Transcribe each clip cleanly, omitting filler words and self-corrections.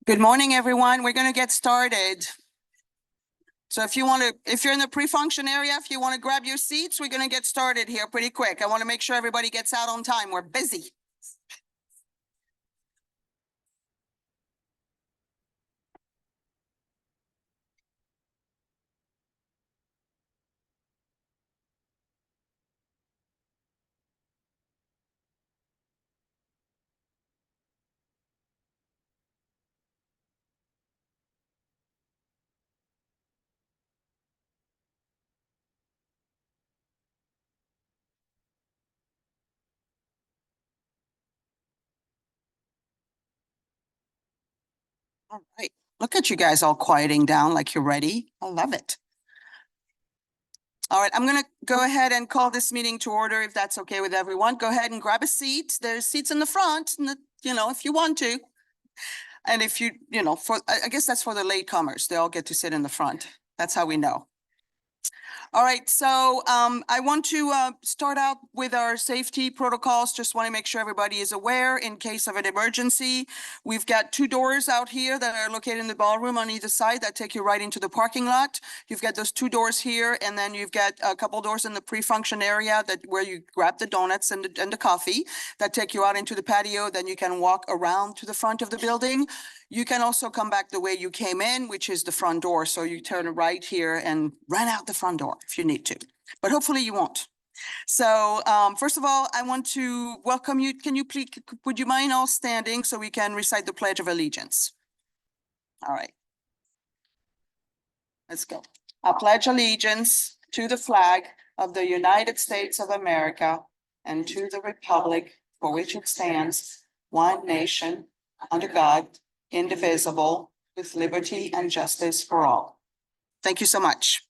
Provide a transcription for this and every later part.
Good morning, everyone. We're going to get started. So if you're in the pre-function area, if you want to grab your seats, we're going to get started here pretty quick. I want to make sure everybody gets out on time. We're busy. All right. Look at you guys all quieting down like you're ready. I love it. All right, I'm going to go ahead and call this meeting to order if that's okay with everyone. Go ahead and grab a seat. There's seats in the front, if you want to. And if I guess that's for the latecomers. They all get to sit in the front. That's how we know. All right, so I want to start out with our safety protocols. Just want to make sure everybody is aware in case of an emergency. We've got two doors out here that are located in the ballroom on either side that take you right into the parking lot. You've got those two doors here, and then you've got a couple doors in the pre-function area where you grab the donuts and the coffee that take you out into the patio. Then you can walk around to the front of the building. You can also come back the way you came in, which is the front door. So you turn right here and run out the front door if you need to, but hopefully you won't. So first of all, I want to welcome you. Would you mind all standing so we can recite the Pledge of Allegiance? All right. Let's go. I pledge allegiance to the flag of the United States of America and to the republic for which it stands, one nation, under God, indivisible, with liberty and justice for all. Thank you so much.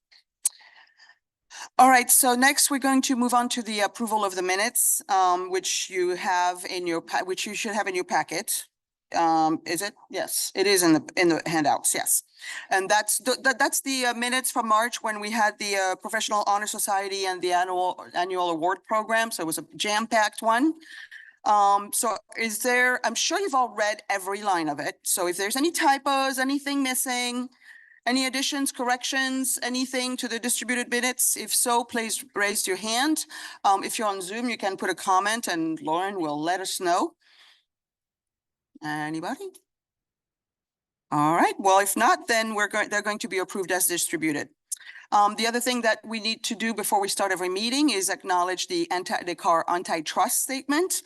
All right, so next we're going to move on to the approval of the minutes, which you should have in your packet. Is it? Yes, it is in the handouts. Yes, and that's the minutes from March when we had the Professional Honor Society and the annual award program. So it was a jam-packed one. I'm sure you've all read every line of it. So if there's any typos, anything missing, any additions, corrections, anything to the distributed minutes, if so, please raise your hand. If you're on Zoom, you can put a comment and Lauren will let us know. Anybody? All right. Well, if not, then they're going to be approved as distributed. The other thing that we need to do before we start every meeting is acknowledge the CAR antitrust statement,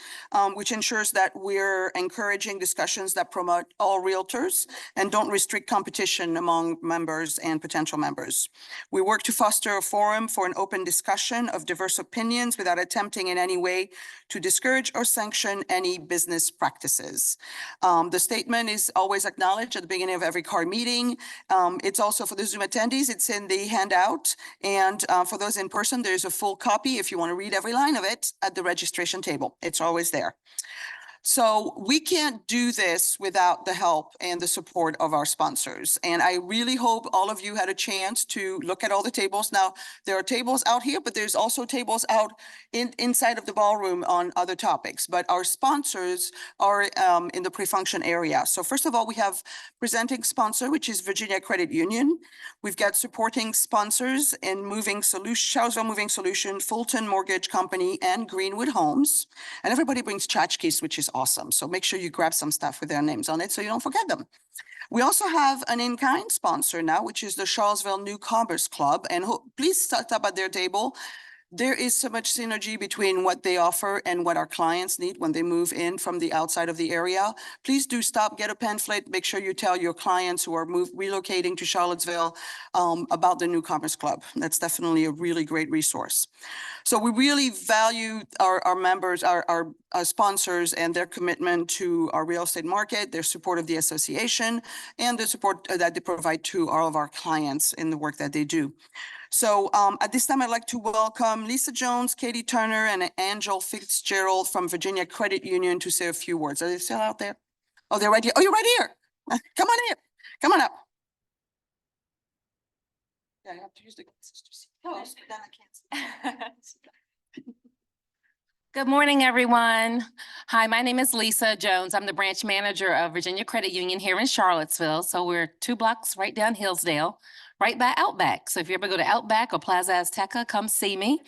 which ensures that we're encouraging discussions that promote all realtors and don't restrict competition among members and potential members. We work to foster a forum for an open discussion of diverse opinions without attempting in any way to discourage or sanction any business practices. The statement is always acknowledged at the beginning of every CAR meeting. It's also for the Zoom attendees, it's in the handout. And for those in person, there's a full copy if you want to read every line of it at the registration table. It's always there. So we can't do this without the help and the support of our sponsors. And I really hope all of you had a chance to look at all the tables. Now, there are tables out here, but there's also tables out inside of the ballroom on other topics. But our sponsors are in the pre-function area. So first of all, we have presenting sponsor, which is Virginia Credit Union. We've got supporting sponsors in Charlottesville Moving Solution, Fulton Mortgage Company, and Greenwood Homes. And everybody brings tchotchkes, which is awesome. So make sure you grab some stuff with their names on it so you don't forget them. We also have an in-kind sponsor now, which is the Charlottesville Newcomers Club. And please stop at their table. There is so much synergy between what they offer and what our clients need when they move in from the outside of the area. Please do stop, get a pamphlet, make sure you tell your clients who are relocating to Charlottesville about the Newcomers Club. That's definitely a really great resource. So we really value our members, our sponsors and their commitment to our real estate market, their support of the association, and the support that they provide to all of our clients in the work that they do. So at this time, I'd like to welcome Lisa Jones, Katie Turner, and Angel Fitzgerald from Virginia Credit Union to say a few words. Are they still out there? Oh, they're right here. Oh, you're right here. Come on in. Come on up. Yeah, I have to use the glasses to see. Oh, then I can't see. Good morning, everyone. Hi, my name is Lisa Jones. I'm the branch manager of Virginia Credit Union here in Charlottesville. So we're 2 blocks right down Hillsdale, right by Outback. So if you ever go to Outback or Plaza Azteca, come see me.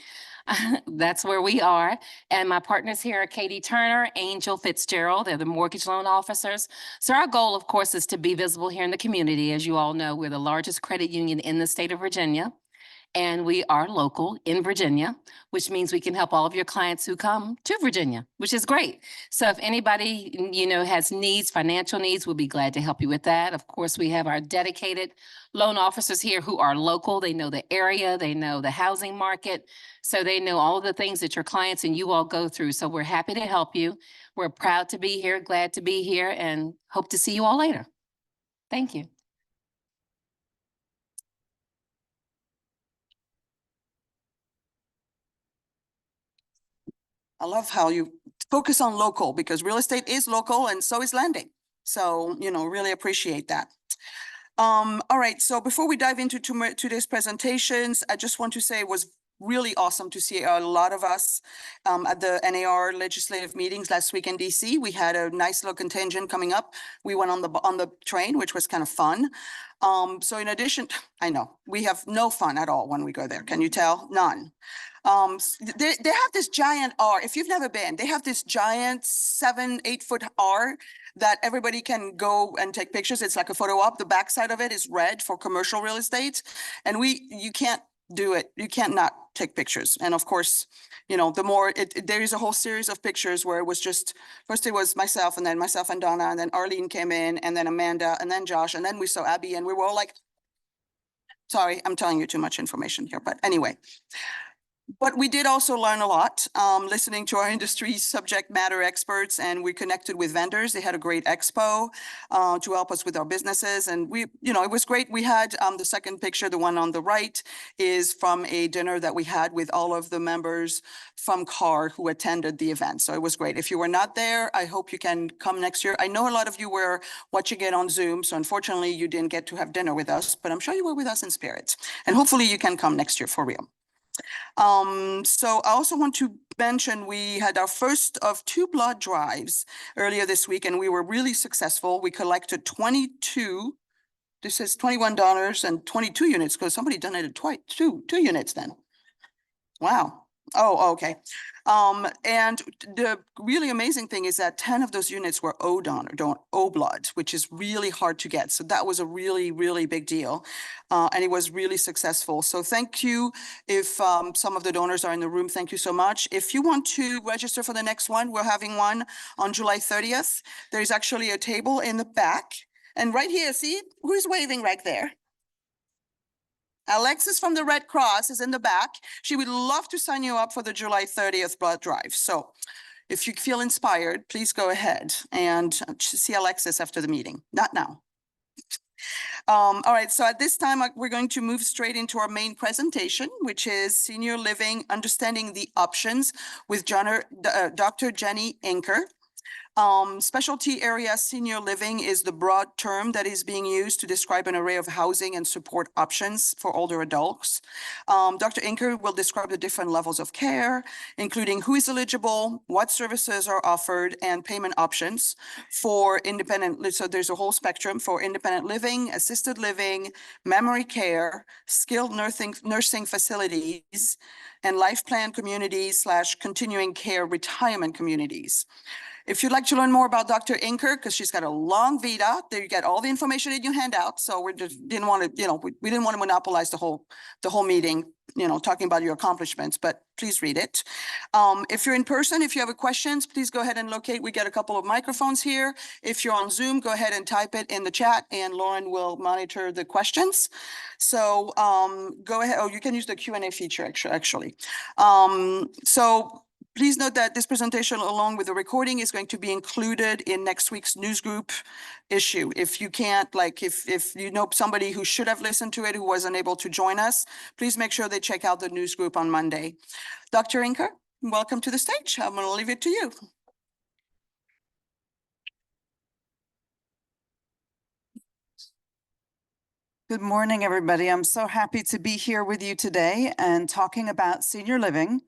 That's where we are. And my partners here are Katie Turner, Angel Fitzgerald. They're the mortgage loan officers. So our goal, of course, is to be visible here in the community. As you all know, we're the largest credit union in the state of Virginia. And we are local in Virginia, which means we can help all of your clients who come to Virginia, which is great. So if anybody, has needs, financial needs, we'll be glad to help you with that. Of course, we have our dedicated loan officers here who are local. They know the area, they know the housing market. So they know all of the things that your clients and you all go through. So we're happy to help you. We're proud to be here, glad to be here, and hope to see you all later. Thank you. I love how you focus on local because real estate is local and so is lending. So, really appreciate that. All right, so before we dive into today's presentations, I just want to say it was really awesome to see a lot of us at the NAR legislative meetings last week in DC. We had a nice little contingent coming up. We went on the train, which was kind of fun. So in addition, I know we have no fun at all when we go there. Can you tell? None. They have this giant R. If you've never been, they have this giant 7-8 foot R that everybody can go and take pictures. It's like a photo op. The backside of it is red for commercial real estate. And you can't do it. You can't not take pictures. And of course, there is a whole series of pictures where it was just, first it was myself and then myself and Donna, and then Arlene came in, and then Amanda, and then Josh, and then we saw Abby, and we were all like, sorry, I'm telling you too much information here, but anyway. But we did also learn a lot, listening to our industry subject matter experts, and we connected with vendors. They had a great expo to help us with our businesses. And it was great. We had the second picture, the one on the right, is from a dinner that we had with all of the members from CAR who attended the event. So it was great. If you were not there, I hope you can come next year. I know a lot of you were watching it on Zoom, so unfortunately you didn't get to have dinner with us, but I'm sure you were with us in spirit. And hopefully you can come next year for real. So I also want to mention we had our first of 2 blood drives earlier this week, and we were really successful. We collected 22, this is $21 and 22 units, because somebody donated twice, two units then. Wow. Oh, okay. And the really amazing thing is that 10 of those units were O blood, which is really hard to get. So that was a really, really big deal. And it was really successful. So thank you. If some of the donors are in the room, thank you so much. If you want to register for the next one, we're having one on July 30th. There's actually a table in the back. And right here, see, who's waving right there? Alexis from the Red Cross is in the back. She would love to sign you up for the July 30th blood drive. So if you feel inspired, please go ahead and see Alexis after the meeting. Not now. All right, so at this time, we're going to move straight into our main presentation, which is Senior Living, Understanding the Options with Dr. Jenny Inker. Specialty area senior living is the broad term that is being used to describe an array of housing and support options for older adults. Dr. Inker will describe the different levels of care, including who is eligible, what services are offered, and payment options for independent. So there's a whole spectrum for independent living, assisted living, memory care, skilled nursing facilities, and life plan communities / continuing care retirement communities. If you'd like to learn more about Dr. Inker, because she's got a long vita, there you get all the information in your handout. So we just didn't want to, we didn't want to monopolize the whole meeting, talking about your accomplishments, but please read it. If you're in person, if you have questions, please go ahead and locate. We get a couple of microphones here. If you're on Zoom, go ahead and type it in the chat and Lauren will monitor the questions. So go ahead. Oh, you can use the Q&A feature actually. So please note that this presentation, along with the recording, is going to be included in next week's newsgroup issue. If you can't, if you know somebody who should have listened to it who wasn't able to join us, please make sure they check out the newsgroup on Monday. Dr. Inker, welcome to the stage. I'm going to leave it to you. Good morning, everybody. I'm so happy to be here with you today and talking about senior living.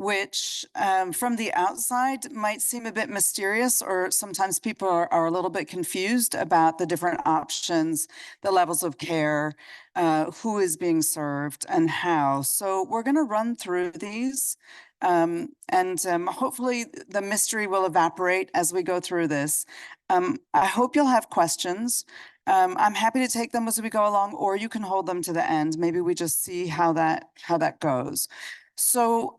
which from the outside might seem a bit mysterious, or sometimes people are a little bit confused about the different options, the levels of care, who is being served and how. So we're going to run through these. Hopefully the mystery will evaporate as we go through this. I hope you'll have questions. I'm happy to take them as we go along, or you can hold them to the end. Maybe we just see how that goes. So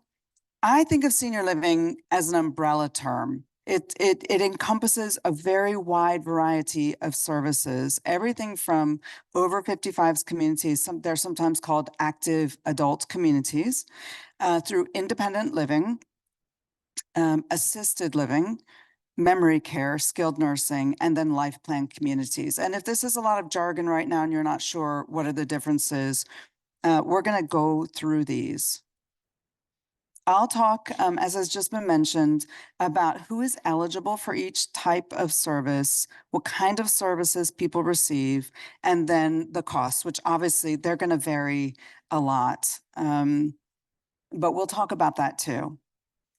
I think of senior living as an umbrella term. It encompasses a very wide variety of services, everything from over 55s communities, they're sometimes called active adult communities, through independent living, assisted living, memory care, skilled nursing, and then life plan communities. And if this is a lot of jargon right now and you're not sure what are the differences, we're going to go through these. I'll talk, as has just been mentioned, about who is eligible for each type of service, what kind of services people receive, and then the costs, which obviously they're going to vary a lot. But we'll talk about that too.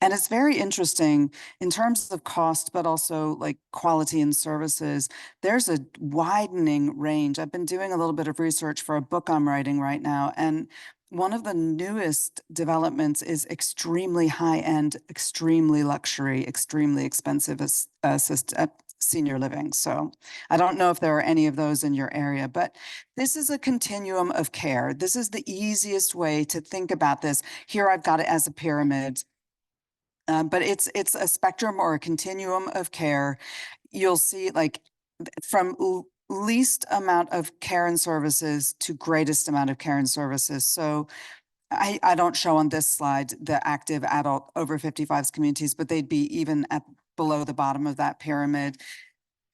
And it's very interesting in terms of cost, but also like quality and services. There's a widening range. I've been doing a little bit of research for a book I'm writing right now. And one of the newest developments is extremely high-end, extremely luxury, extremely expensive senior living. So I don't know if there are any of those in your area, but this is a continuum of care. This is the easiest way to think about this. Here I've got it as a pyramid. But it's a spectrum or a continuum of care. You'll see like from least amount of care and services to greatest amount of care and services. So I don't show on this slide the active adult over 55s communities, but they'd be even at below the bottom of that pyramid.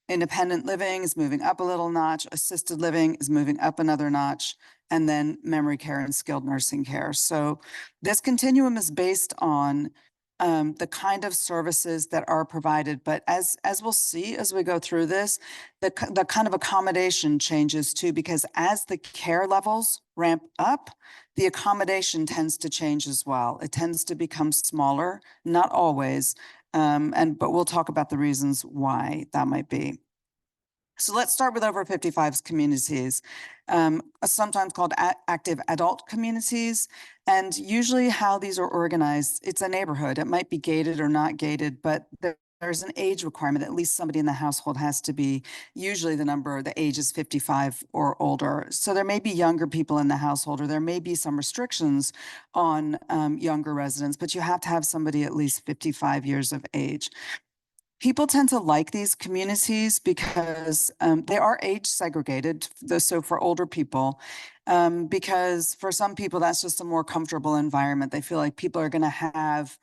Independent living is moving up a little notch. Assisted living is moving up another notch. And then memory care and skilled nursing care. So this continuum is based on the kind of services that are provided. But as we'll see as we go through this, the kind of accommodation changes too, because as the care levels ramp up, the accommodation tends to change as well. It tends to become smaller, not always, but we'll talk about the reasons why that might be. So let's start with over 55s communities, sometimes called active adult communities. And usually how these are organized, it's a neighborhood. It might be gated or not gated, but there's an age requirement. At least somebody in the household has to be, usually the age is 55 or older. So there may be younger people in the household, or there may be some restrictions on younger residents, but you have to have somebody at least 55 years of age. People tend to like these communities because they are age segregated, so for older people, because for some people, that's just a more comfortable environment. They feel like people are going to have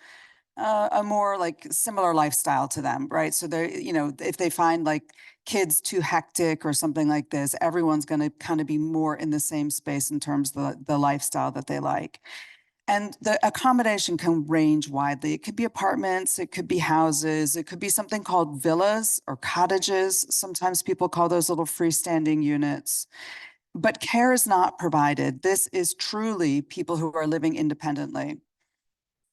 a more like similar lifestyle to them, right? So they're, if they find like kids too hectic or something like this, everyone's going to kind of be more in the same space in terms of the lifestyle that they like. And the accommodation can range widely. It could be apartments, it could be houses, it could be something called villas or cottages. Sometimes people call those little freestanding units. But care is not provided. This is truly people who are living independently.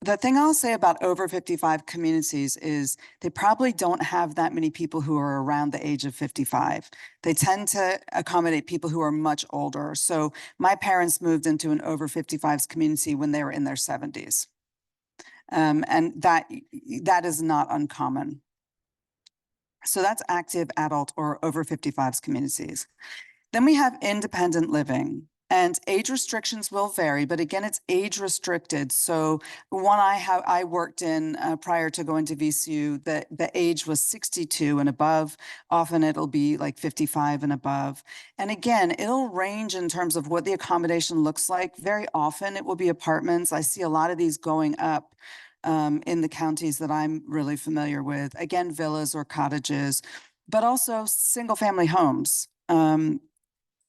The thing I'll say about over 55 communities is they probably don't have that many people who are around the age of 55. They tend to accommodate people who are much older. So my parents moved into an over 55s community when they were in their 70s. And that is not uncommon. So that's active adult or over 55s communities. Then we have independent living. And age restrictions will vary, but again, it's age restricted. So one I worked in prior to going to VCU, the age was 62 and above. Often it'll be like 55 and above. And again, it'll range in terms of what the accommodation looks like. Very often it will be apartments. I see a lot of these going up in the counties that I'm really familiar with. Again, villas or cottages, but also single family homes.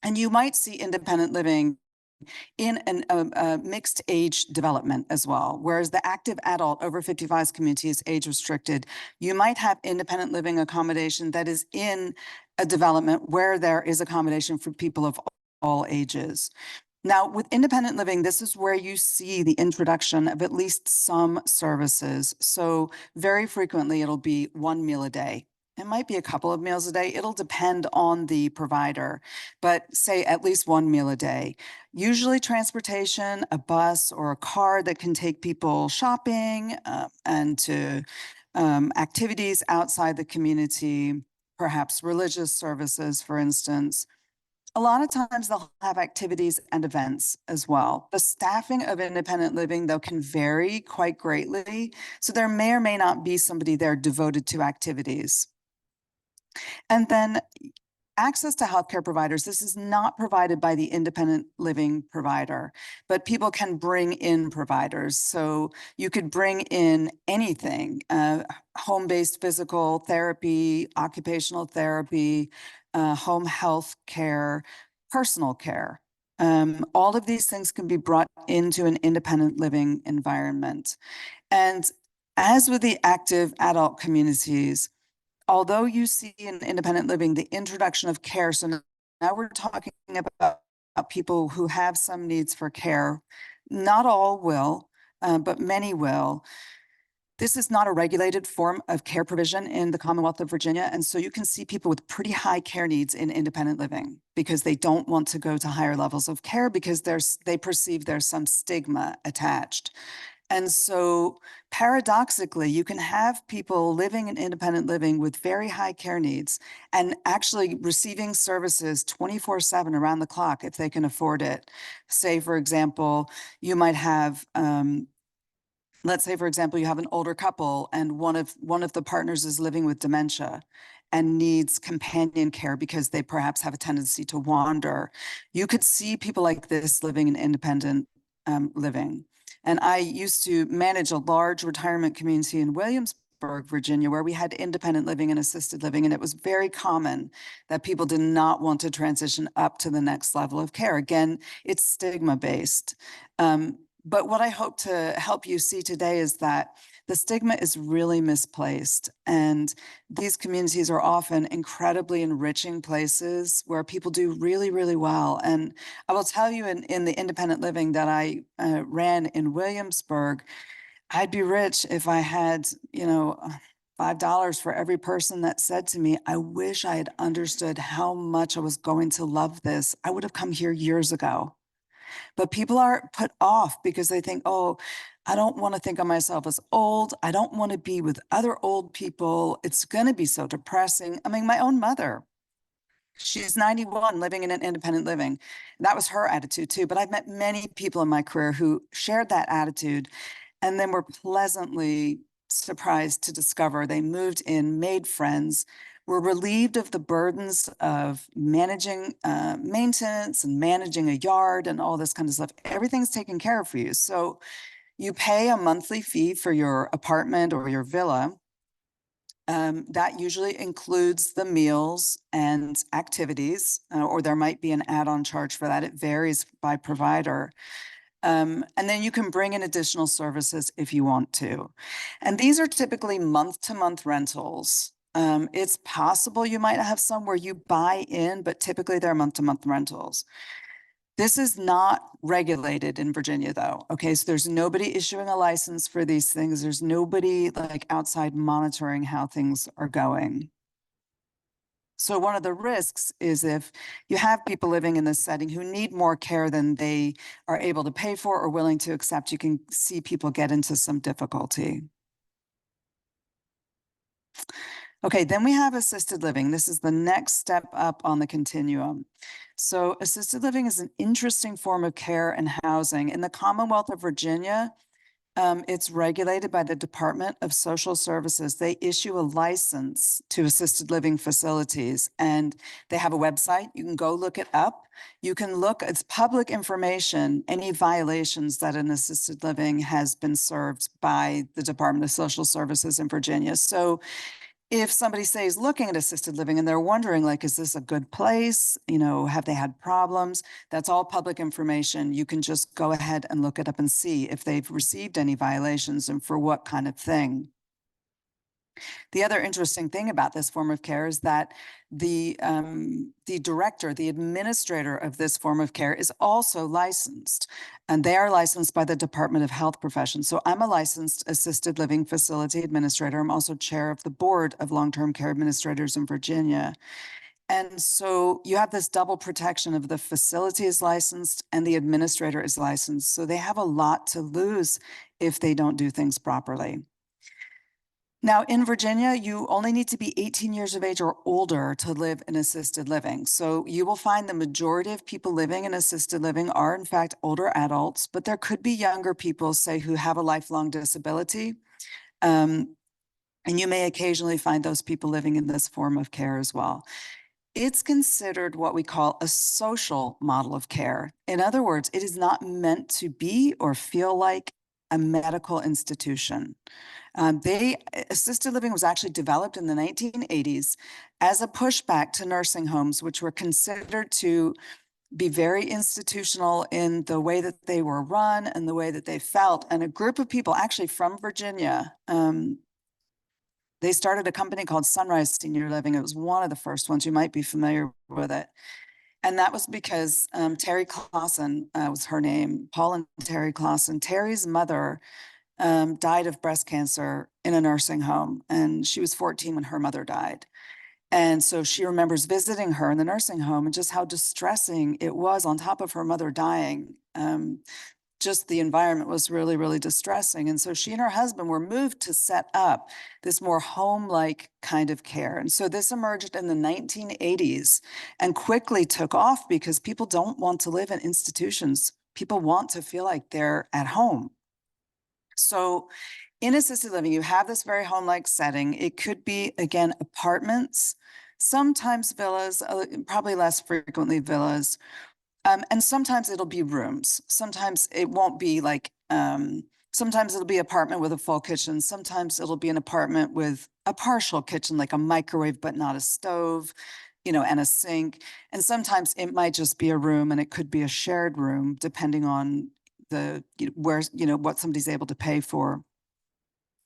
And you might see independent living in a mixed age development as well. Whereas the active adult over 55s community is age restricted. You might have independent living accommodation that is in a development where there is accommodation for people of all ages. Now, with independent living, this is where you see the introduction of at least some services. So very frequently, it'll be one meal a day. It might be a couple of meals a day. It'll depend on the provider, but say at least one meal a day. Usually transportation, a bus or a car that can take people shopping and to activities outside the community, perhaps religious services, for instance. A lot of times they'll have activities and events as well. The staffing of independent living, though, can vary quite greatly. So there may or may not be somebody there devoted to activities. And then access to healthcare providers. This is not provided by the independent living provider, but people can bring in providers. So you could bring in anything, home-based physical therapy, occupational therapy, home health care, personal care. All of these things can be brought into an independent living environment. And as with the active adult communities, although you see in independent living the introduction of care, so now we're talking about people who have some needs for care. Not all will, but many will. This is not a regulated form of care provision in the Commonwealth of Virginia. And so you can see people with pretty high care needs in independent living because they don't want to go to higher levels of care because they perceive there's some stigma attached. And so paradoxically, you can have people living in independent living with very high care needs and actually receiving services 24/7 around the clock if they can afford it. Say, for example, you might have, let's say, for example, you have an older couple and one of the partners is living with dementia and needs companion care because they perhaps have a tendency to wander. You could see people like this living in independent living. And I used to manage a large retirement community in Williamsburg, Virginia, where we had independent living and assisted living. And it was very common that people did not want to transition up to the next level of care. Again, it's stigma-based. But what I hope to help you see today is that the stigma is really misplaced. And these communities are often incredibly enriching places where people do really, really well. And I will tell you in the independent living that I ran in Williamsburg, I'd be rich if I had, $5 for every person that said to me, I wish I had understood how much I was going to love this. I would have come here years ago. But people are put off because they think, oh, I don't want to think of myself as old. I don't want to be with other old people. It's going to be so depressing. I mean, my own mother, she's 91 living in an independent living. That was her attitude too. But I've met many people in my career who shared that attitude and then were pleasantly surprised to discover they moved in, made friends, were relieved of the burdens of managing maintenance and managing a yard and all this kind of stuff. Everything's taken care of for you. So you pay a monthly fee for your apartment or your villa. That usually includes the meals and activities, or there might be an add-on charge for that. It varies by provider. And then you can bring in additional services if you want to. And these are typically month-to-month rentals. It's possible you might have some where you buy in, but typically they're month-to-month rentals. This is not regulated in Virginia, though. Okay, so there's nobody issuing a license for these things. There's nobody like outside monitoring how things are going. So one of the risks is if you have people living in this setting who need more care than they are able to pay for or willing to accept, you can see people get into some difficulty. Okay, then we have assisted living. This is the next step up on the continuum. So assisted living is an interesting form of care and housing. In the Commonwealth of Virginia, it's regulated by the Department of Social Services. They issue a license to assisted living facilities and they have a website. You can go look it up. You can look, it's public information, any violations that an assisted living has been served by the Department of Social Services in Virginia. So if somebody says looking at assisted living and they're wondering, like, is this a good place? Have they had problems? That's all public information. You can just go ahead and look it up and see if they've received any violations and for what kind of thing. The other interesting thing about this form of care is that the director, the administrator of this form of care is also licensed, and they are licensed by the Department of Health Professions. So I'm a licensed assisted living facility administrator. I'm also chair of the board of long-term care administrators in Virginia. And so you have this double protection of the facility is licensed and the administrator is licensed. So they have a lot to lose if they don't do things properly. Now, in Virginia, you only need to be 18 years of age or older to live in assisted living. So you will find the majority of people living in assisted living are, in fact, older adults, but there could be younger people, say, who have a lifelong disability. And you may occasionally find those people living in this form of care as well. It's considered what we call a social model of care. In other words, it is not meant to be or feel like a medical institution. Assisted living was actually developed in the 1980s as a pushback to nursing homes, which were considered to be very institutional in the way that they were run and the way that they felt. And a group of people actually from Virginia, they started a company called Sunrise Senior Living. It was one of the first ones. You might be familiar with it. And that was because Terry Clausen was her name, Paul and Terry Clausen. Terry's mother died of breast cancer in a nursing home, and she was 14 when her mother died. And so she remembers visiting her in the nursing home and just how distressing it was on top of her mother dying. Just the environment was really, really distressing. And so she and her husband were moved to set up this more home-like kind of care. And so this emerged in the 1980s and quickly took off because people don't want to live in institutions. People want to feel like they're at home. So in assisted living, you have this very home-like setting. It could be, again, apartments, sometimes villas, probably less frequently villas. And sometimes it'll be rooms. Sometimes it won't be like, sometimes it'll be apartment with a full kitchen. Sometimes it'll be an apartment with a partial kitchen, like a microwave, but not a stove, and a sink. And sometimes it might just be a room, and it could be a shared room, depending on what somebody's able to pay for.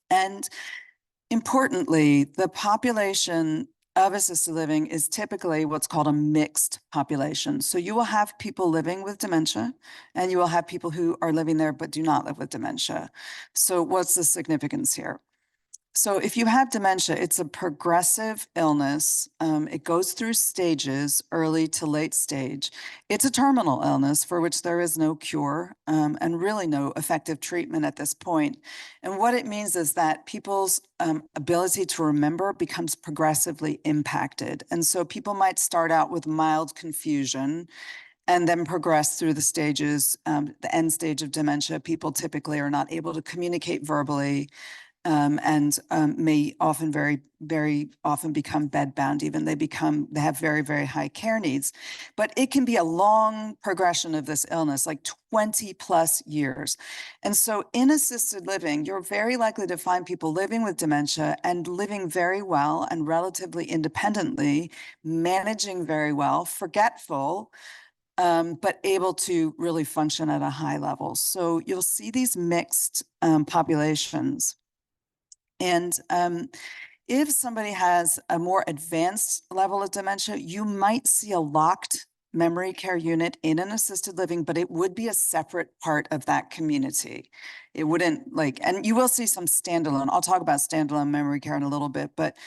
And importantly, the population of assisted living is typically what's called a mixed population. So you will have people living with dementia, and you will have people who are living there but do not live with dementia. So what's the significance here? So if you have dementia, it's a progressive illness. It goes through stages, early to late stage. It's a terminal illness for which there is no cure and really no effective treatment at this point. And what it means is that people's ability to remember becomes progressively impacted. And so people might start out with mild confusion and then progress through the stages. The end stage of dementia, people typically are not able to communicate verbally. And may often very often become bedbound. Even they have very, very high care needs, but it can be a long progression of this illness, like 20 plus years. And so in assisted living, you're very likely to find people living with dementia and living very well and relatively independently, managing very well, forgetful, but able to really function at a high level. So you'll see these mixed populations. And if somebody has a more advanced level of dementia, you might see a locked memory care unit in an assisted living, but it would be a separate part of that community. It wouldn't and you will see some standalone. I'll talk about standalone memory care in a little bit, but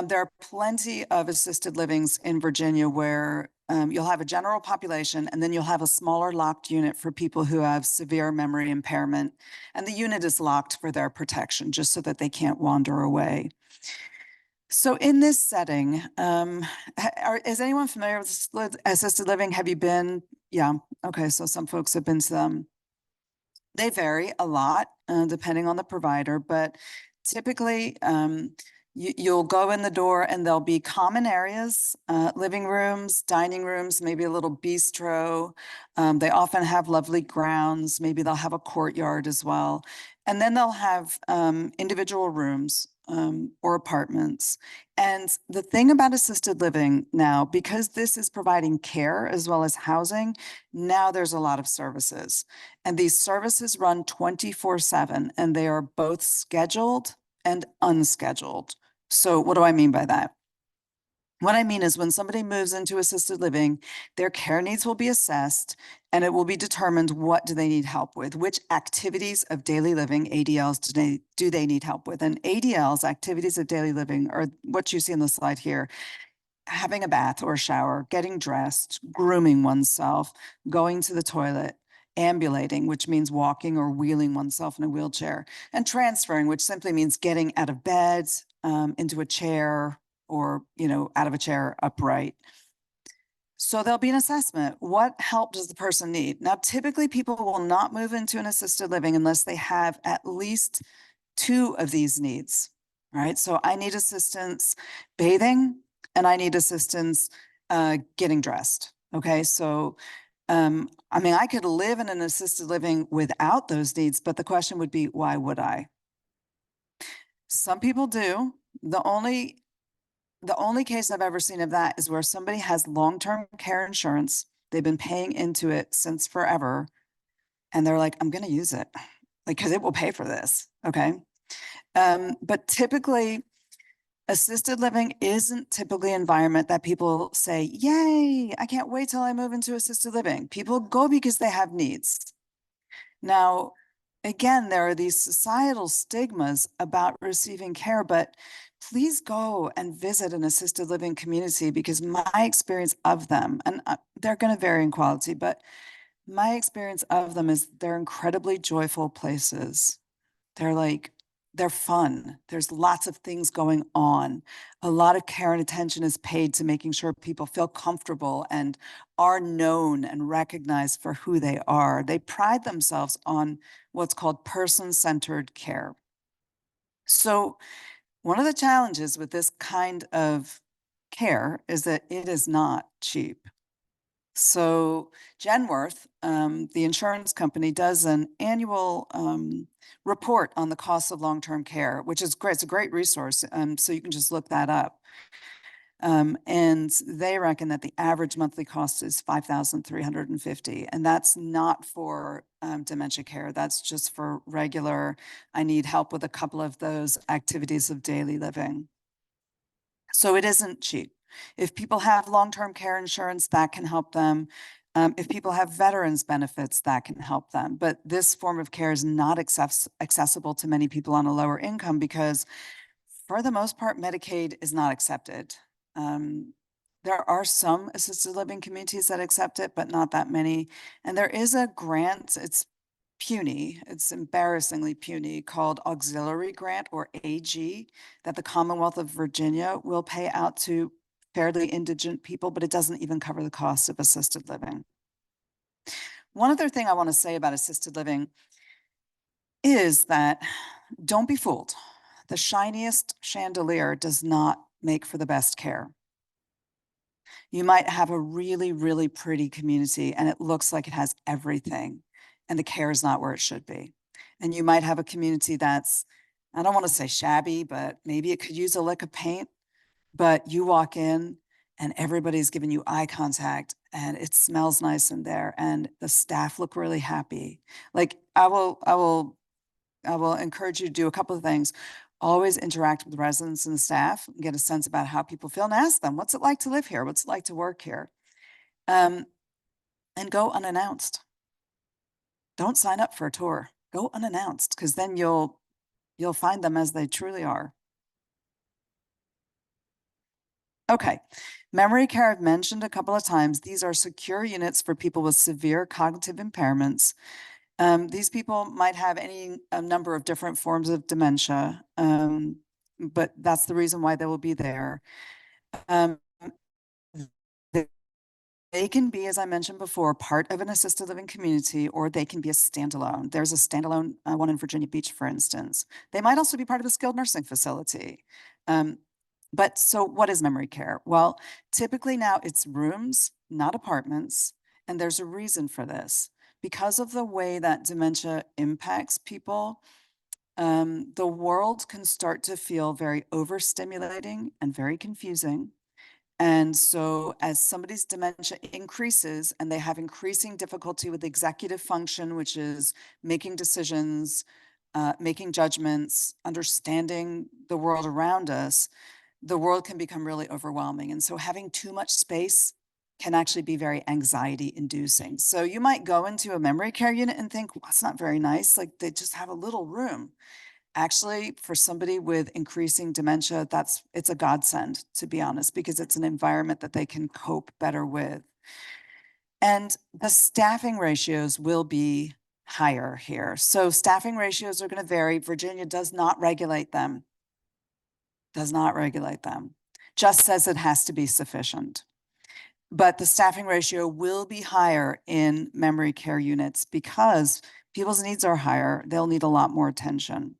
there are plenty of assisted livings in Virginia where you'll have a general population, and then you'll have a smaller locked unit for people who have severe memory impairment. And the unit is locked for their protection, just so that they can't wander away. So in this setting, is anyone familiar with assisted living? Have you been? Yeah. Okay. So some folks have been to them. They vary a lot depending on the provider, but typically, you'll go in the door and there'll be common areas, living rooms, dining rooms, maybe a little bistro. They often have lovely grounds. Maybe they'll have a courtyard as well. And then they'll have individual rooms or apartments. And the thing about assisted living now, because this is providing care as well as housing, now there's a lot of services. And these services run 24/7, and they are both scheduled and unscheduled. So what do I mean by that? What I mean is when somebody moves into assisted living, their care needs will be assessed and it will be determined what do they need help with, which activities of daily living, ADLs, do they need help with. And ADLs, activities of daily living, are what you see on the slide here: having a bath or a shower, getting dressed, grooming oneself, going to the toilet, ambulating, which means walking or wheeling oneself in a wheelchair, and transferring, which simply means getting out of bed, into a chair, or, out of a chair upright. So there'll be an assessment. What help does the person need? Now, typically people will not move into an assisted living unless they have at least 2 of these needs, right? So I need assistance bathing and I need assistance getting dressed. Okay, so I could live in an assisted living without those needs, but the question would be, why would I? Some people do. The only case I've ever seen of that is where somebody has long-term care insurance. They've been paying into it since forever. And they're like, I'm going to use it, like, because it will pay for this. Okay. But typically, assisted living isn't typically an environment that people say, yay, I can't wait till I move into assisted living. People go because they have needs. Now, again, there are these societal stigmas about receiving care, but please go and visit an assisted living community, because my experience of them, and they're going to vary in quality, but my experience of them is they're incredibly joyful places. They're fun. There's lots of things going on. A lot of care and attention is paid to making sure people feel comfortable and are known and recognized for who they are. They pride themselves on what's called person-centered care. So one of the challenges with this kind of care is that it is not cheap. So Genworth, the insurance company, does an annual report on the cost of long-term care, which is great. It's a great resource. So you can just look that up. And they reckon that the average monthly cost is $5,350. And that's not for dementia care. That's just for regular, I need help with a couple of those activities of daily living. So it isn't cheap. If people have long-term care insurance, that can help them. If people have veterans benefits, that can help them. But this form of care is not accessible to many people on a lower income because, for the most part, Medicaid is not accepted. There are some assisted living communities that accept it, but not that many. And there is a grant, it's puny, it's embarrassingly puny, called Auxiliary Grant, or AG, that the Commonwealth of Virginia will pay out to fairly indigent people, but it doesn't even cover the cost of assisted living. One other thing I want to say about assisted living is that don't be fooled. The shiniest chandelier does not make for the best care. You might have a really, really pretty community and it looks like it has everything, and the care is not where it should be. And you might have a community that's, I don't want to say shabby, but maybe it could use a lick of paint, but you walk in and everybody's giving you eye contact and it smells nice in there and the staff look really happy. Like I will encourage you to do a couple of things. Always interact with residents and the staff and get a sense about how people feel and ask them, what's it like to live here? What's it like to work here? And go unannounced. Don't sign up for a tour. Go unannounced, because then you'll find them as they truly are. Okay, memory care I've mentioned a couple of times. These are secure units for people with severe cognitive impairments. These people might have a number of different forms of dementia, but that's the reason why they will be there. They can be, as I mentioned before, part of an assisted living community, or they can be a standalone. There's a standalone one in Virginia Beach, for instance. They might also be part of a skilled nursing facility. But so what is memory care? Well, typically now it's rooms, not apartments. And there's a reason for this. Because of the way that dementia impacts people, the world can start to feel very overstimulating and very confusing. And so as somebody's dementia increases and they have increasing difficulty with executive function, which is making decisions, making judgments, understanding the world around us, the world can become really overwhelming. And so having too much space can actually be very anxiety inducing. So you might go into a memory care unit and think, well, that's not very nice. Like they just have a little room. Actually, for somebody with increasing dementia, it's a godsend, to be honest, because it's an environment that they can cope better with. And the staffing ratios will be higher here. So staffing ratios are going to vary. Virginia does not regulate them. Does not regulate them. Just says it has to be sufficient. But the staffing ratio will be higher in memory care units because people's needs are higher. They'll need a lot more attention.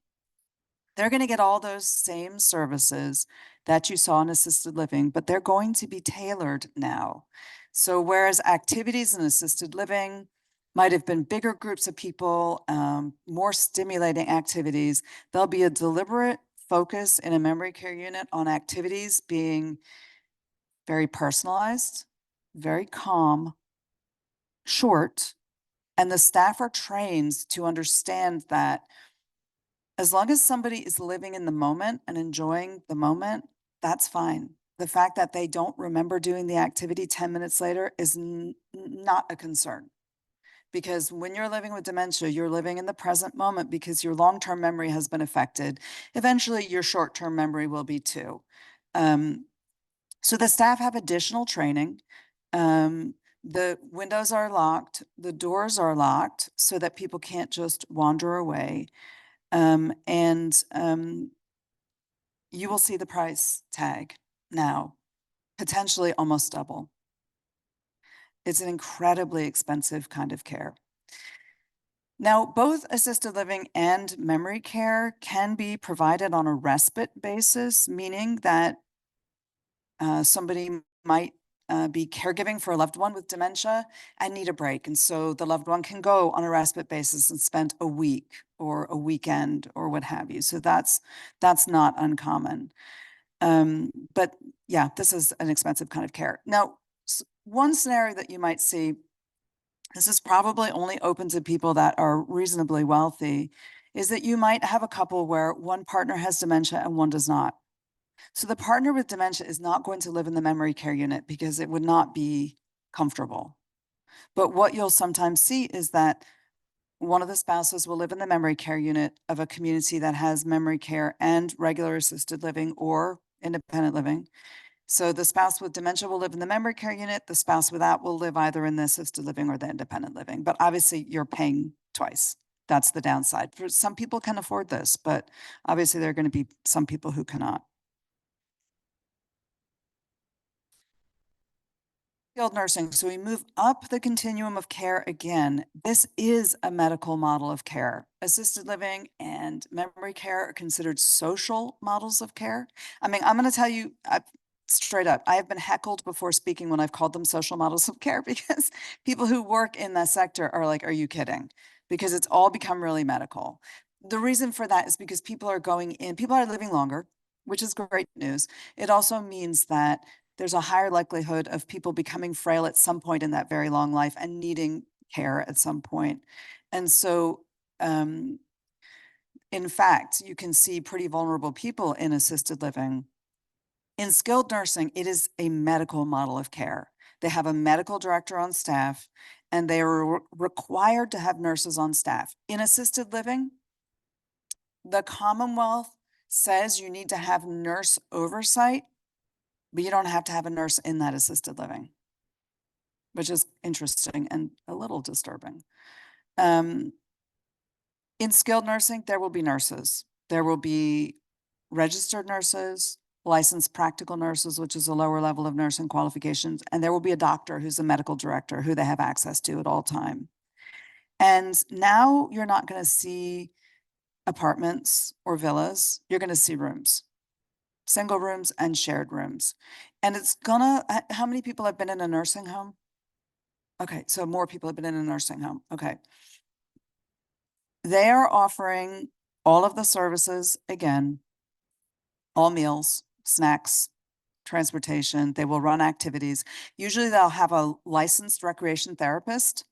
They're going to get all those same services that you saw in assisted living, but they're going to be tailored now. So whereas activities in assisted living might have been bigger groups of people, more stimulating activities, there'll be a deliberate focus in a memory care unit on activities being very personalized, very calm, short, and the staff are trained to understand that as long as somebody is living in the moment and enjoying the moment, that's fine. The fact that they don't remember doing the activity 10 minutes later is not a concern. Because when you're living with dementia, you're living in the present moment because your long-term memory has been affected. Eventually, your short-term memory will be too. So the staff have additional training. The windows are locked, the doors are locked so that people can't just wander away. You will see the price tag now, potentially almost double. It's an incredibly expensive kind of care. Now, both assisted living and memory care can be provided on a respite basis, meaning that somebody might be caregiving for a loved one with dementia and need a break. And so the loved one can go on a respite basis and spend a week or a weekend or what have you. So that's not uncommon. But yeah, this is an expensive kind of care. Now, one scenario that you might see, this is probably only open to people that are reasonably wealthy, is that you might have a couple where one partner has dementia and one does not. So the partner with dementia is not going to live in the memory care unit because it would not be comfortable. But what you'll sometimes see is that one of the spouses will live in the memory care unit of a community that has memory care and regular assisted living or independent living. So the spouse with dementia will live in the memory care unit. The spouse without will live either in the assisted living or the independent living. But obviously you're paying twice. That's the downside. For some people can afford this, but obviously there are going to be some people who cannot. Skilled nursing. So we move up the continuum of care again. This is a medical model of care. Assisted living and memory care are considered social models of care. I mean, I'm going to tell you straight up, I have been heckled before speaking when I've called them social models of care because people who work in that sector are like, are you kidding? Because it's all become really medical. The reason for that is because people are going in, people are living longer, which is great news. It also means that there's a higher likelihood of people becoming frail at some point in that very long life and needing care at some point. And so, in fact, you can see pretty vulnerable people in assisted living. In skilled nursing, it is a medical model of care. They have a medical director on staff, and they are required to have nurses on staff. In assisted living, the Commonwealth says you need to have nurse oversight, but you don't have to have a nurse in that assisted living, which is interesting and a little disturbing. In skilled nursing, there will be nurses. There will be registered nurses, licensed practical nurses, which is a lower level of nursing qualifications, and there will be a doctor who's a medical director who they have access to at all time. And now you're not going to see apartments or villas. You're going to see rooms. Single rooms and shared rooms. And it's gonna, how many people have been in a nursing home? Okay, so more people have been in a nursing home. Okay. They are offering all of the services again, all meals, snacks, transportation. They will run activities. Usually they'll have a licensed recreation therapist,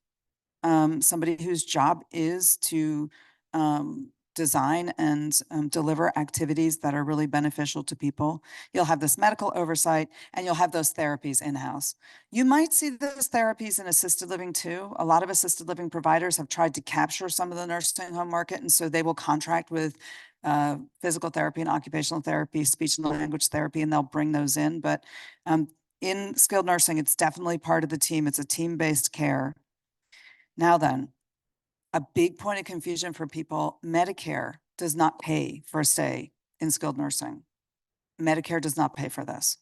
somebody whose job is to design and deliver activities that are really beneficial to people. You'll have this medical oversight and you'll have those therapies in-house. You might see those therapies in assisted living too. A lot of assisted living providers have tried to capture some of the nursing home market, and so they will contract with physical therapy and occupational therapy, speech and language therapy, and they'll bring those in. But in skilled nursing, it's definitely part of the team. It's a team-based care. Now then, a big point of confusion for people, Medicare does not pay for a stay in skilled nursing. Medicare does not pay for this.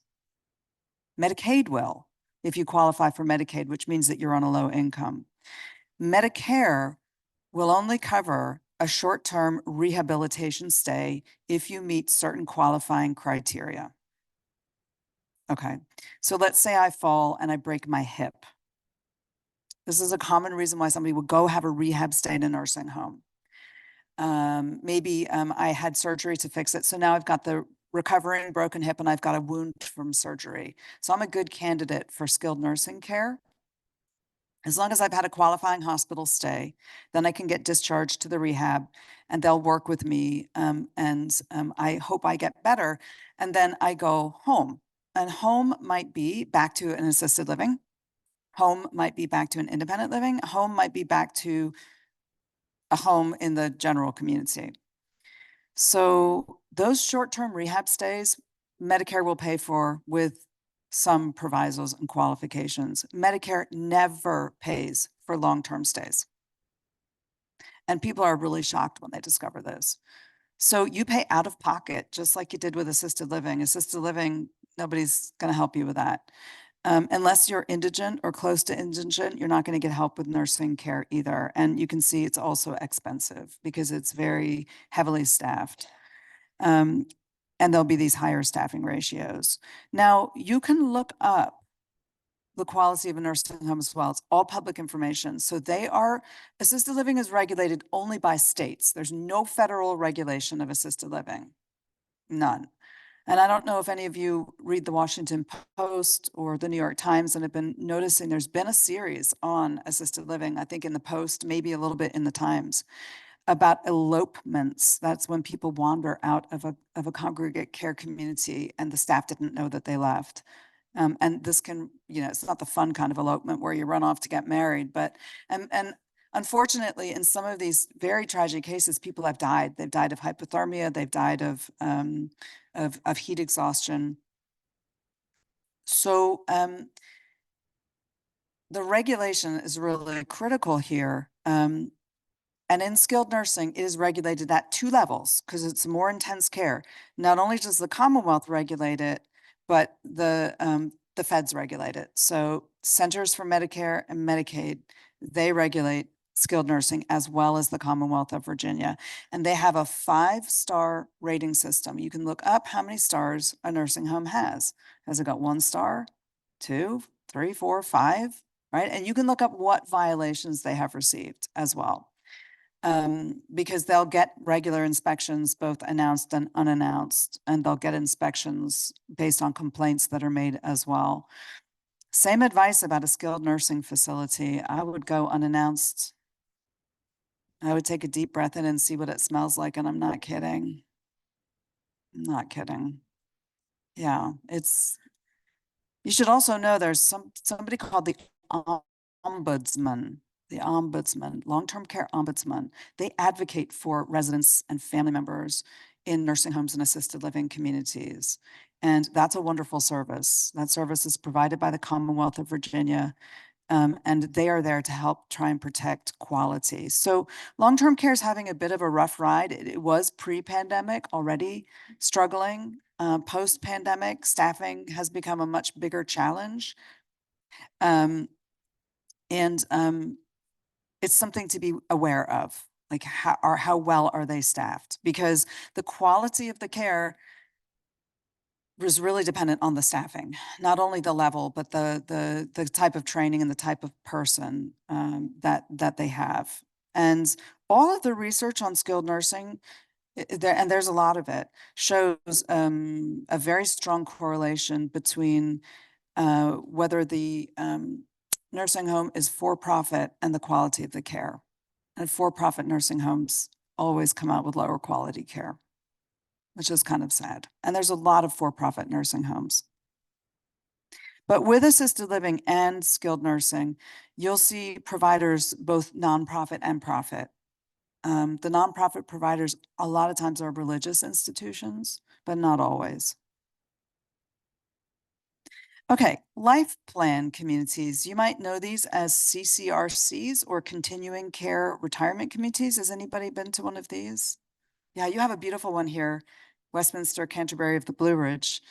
Medicaid will, if you qualify for Medicaid, which means that you're on a low income. Medicare will only cover a short-term rehabilitation stay if you meet certain qualifying criteria. Okay, so let's say I fall and I break my hip. This is a common reason why somebody would go have a rehab stay in a nursing home. Maybe I had surgery to fix it. So now I've got the recovering broken hip and I've got a wound from surgery. So I'm a good candidate for skilled nursing care. As long as I've had a qualifying hospital stay, then I can get discharged to the rehab and they'll work with me. I hope I get better. And then I go home, and home might be back to an assisted living. Home might be back to an independent living. Home might be back to a home in the general community. So those short-term rehab stays, Medicare will pay for with some provisos and qualifications. Medicare never pays for long-term stays. And people are really shocked when they discover this. So you pay out of pocket, just like you did with assisted living. Assisted living, nobody's going to help you with that. Unless you're indigent or close to indigent, you're not going to get help with nursing care either. And you can see it's also expensive because it's very heavily staffed. And there'll be these higher staffing ratios. Now, you can look up the quality of a nursing home as well. It's all public information. So assisted living is regulated only by states. There's no federal regulation of assisted living, none. And I don't know if any of you read the Washington Post or the New York Times and have been noticing there's been a series on assisted living, I think in the Post, maybe a little bit in the Times, about elopements. That's when people wander out of a congregate care community and the staff didn't know that they left. And this can, it's not the fun kind of elopement where you run off to get married, but, and unfortunately, in some of these very tragic cases, people have died. They've died of hypothermia. They've died of heat exhaustion. So the regulation is really critical here. And in skilled nursing, it is regulated at 2 levels because it's more intense care. Not only does the Commonwealth regulate it, but the feds regulate it. So Centers for Medicare and Medicaid, they regulate skilled nursing as well as the Commonwealth of Virginia. And they have a 5-star rating system. You can look up how many stars a nursing home has. Has it got 1 star, 2, 3, 4, 5, right? And you can look up what violations they have received as well. Because they'll get regular inspections, both announced and unannounced, and they'll get inspections based on complaints that are made as well. Same advice about a skilled nursing facility. I would go unannounced. I would take a deep breath in and see what it smells like, and I'm not kidding. I'm not kidding. Yeah, you should also know there's somebody called the ombudsman. The ombudsman, long-term care ombudsman, they advocate for residents and family members in nursing homes and assisted living communities. And that's a wonderful service. That service is provided by the Commonwealth of Virginia. And they are there to help try and protect quality. So long-term care is having a bit of a rough ride. It was pre-pandemic already struggling. Post-pandemic, staffing has become a much bigger challenge. It's something to be aware of, like how well are they staffed? Because the quality of the care was really dependent on the staffing, not only the level, but the type of training and the type of person that they have. And all of the research on skilled nursing, and there's a lot of it, shows a very strong correlation between whether the nursing home is for profit and the quality of the care. And for-profit nursing homes always come out with lower quality care, which is kind of sad. And there's a lot of for-profit nursing homes. But with assisted living and skilled nursing, you'll see providers, both nonprofit and profit. The nonprofit providers a lot of times are religious institutions, but not always. Okay, life plan communities. You might know these as CCRCs or continuing care retirement communities. Has anybody been to one of these? Yeah, you have a beautiful one here, Westminster Canterbury of the Blue Ridge.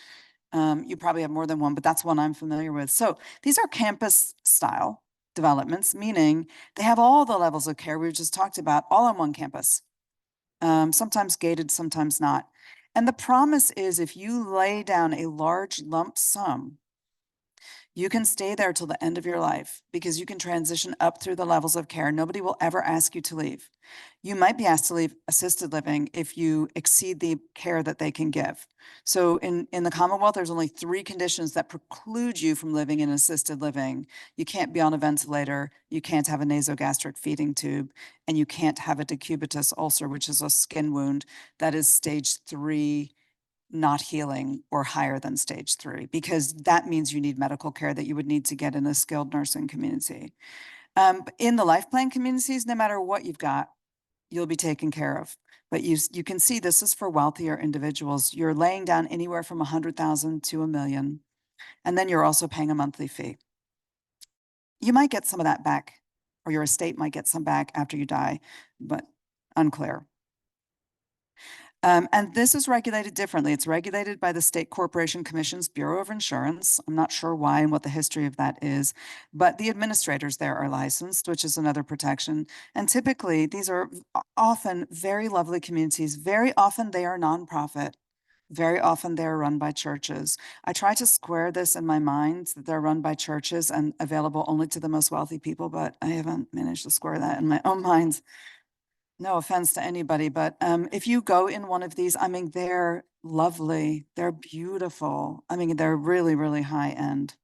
You probably have more than one, but that's one I'm familiar with. So these are campus style developments, meaning they have all the levels of care we just talked about all on one campus. Sometimes gated, sometimes not. And the promise is if you lay down a large lump sum, you can stay there till the end of your life because you can transition up through the levels of care. Nobody will ever ask you to leave. You might be asked to leave assisted living if you exceed the care that they can give. So in the Commonwealth, there's only 3 conditions that preclude you from living in assisted living. You can't be on a ventilator, you can't have a nasogastric feeding tube, and you can't have a decubitus ulcer, which is a skin wound that is stage 3 not healing or higher than stage 3, because that means you need medical care that you would need to get in a skilled nursing community. In the life plan communities, no matter what you've got, you'll be taken care of. But you can see this is for wealthier individuals. You're laying down anywhere from 100,000 to $1 million. And then you're also paying a monthly fee. You might get some of that back, or your estate might get some back after you die, but unclear. And this is regulated differently. It's regulated by the State Corporation Commission's Bureau of Insurance. I'm not sure why and what the history of that is, but the administrators there are licensed, which is another protection. And typically, these are often very lovely communities. Very often, they are nonprofit. Very often, they're run by churches. I try to square this in my mind that they're run by churches and available only to the most wealthy people, but I haven't managed to square that in my own mind. No offense to anybody, but if you go in one of these, I mean, they're lovely. They're beautiful. I mean, they're really, really high end.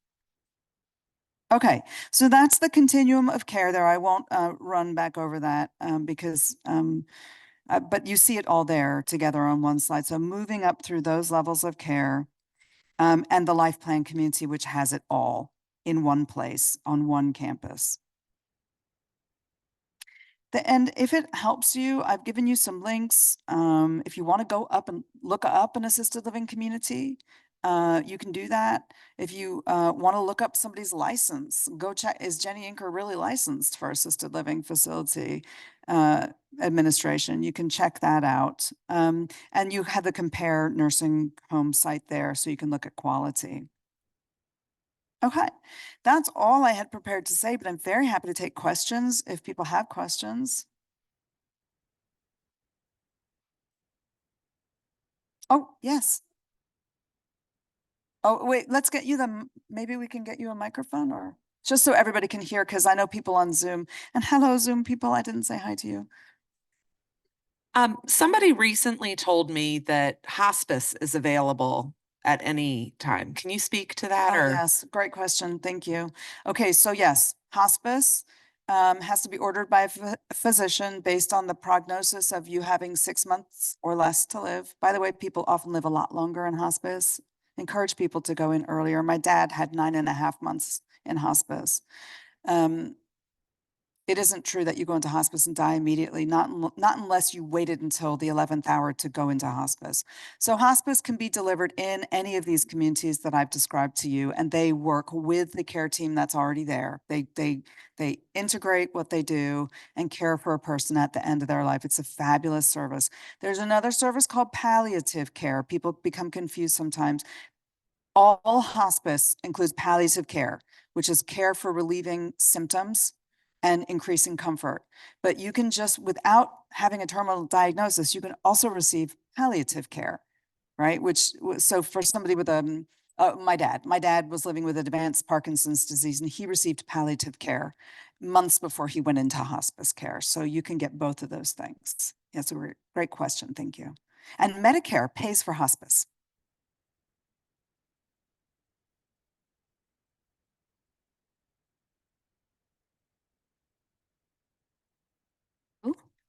Okay, so that's the continuum of care there. I won't run back over that but you see it all there together on one slide. So moving up through those levels of care and the life plan community, which has it all in one place on one campus. And if it helps you, I've given you some links. If you want to go up and look up an assisted living community, you can do that. If you want to look up somebody's license, go check, is Jenny Inker really licensed for assisted living facility administration? You can check that out. And you have the Compare nursing home site there, so you can look at quality. Okay, that's all I had prepared to say, but I'm very happy to take questions if people have questions. Oh, yes. Oh, wait, let's get you maybe we can get you a microphone or just so everybody can hear, because I know people on Zoom. And hello, Zoom people, I didn't say hi to you. Somebody recently told me that hospice is available at any time. Can you speak to that Oh, or? yes, great question. Thank you. Okay, so yes, hospice has to be ordered by a physician based on the prognosis of you having 6 months or less to live. By the way, people often live a lot longer in hospice. Encourage people to go in earlier. My dad had 9.5 months in hospice. It isn't true that you go into hospice and die immediately, not unless you waited until the 11th hour to go into hospice. So hospice can be delivered in any of these communities that I've described to you, and they work with the care team that's already there. They integrate what they do and care for a person at the end of their life. It's a fabulous service. There's another service called palliative care. People become confused sometimes. All hospice includes palliative care, which is care for relieving symptoms and increasing comfort. But you can just, without having a terminal diagnosis, you can also receive palliative care, right? So for somebody with my dad was living with advanced Parkinson's disease, and he received palliative care months before he went into hospice care. So you can get both of those things. That's a great question. Thank you. And Medicare pays for hospice.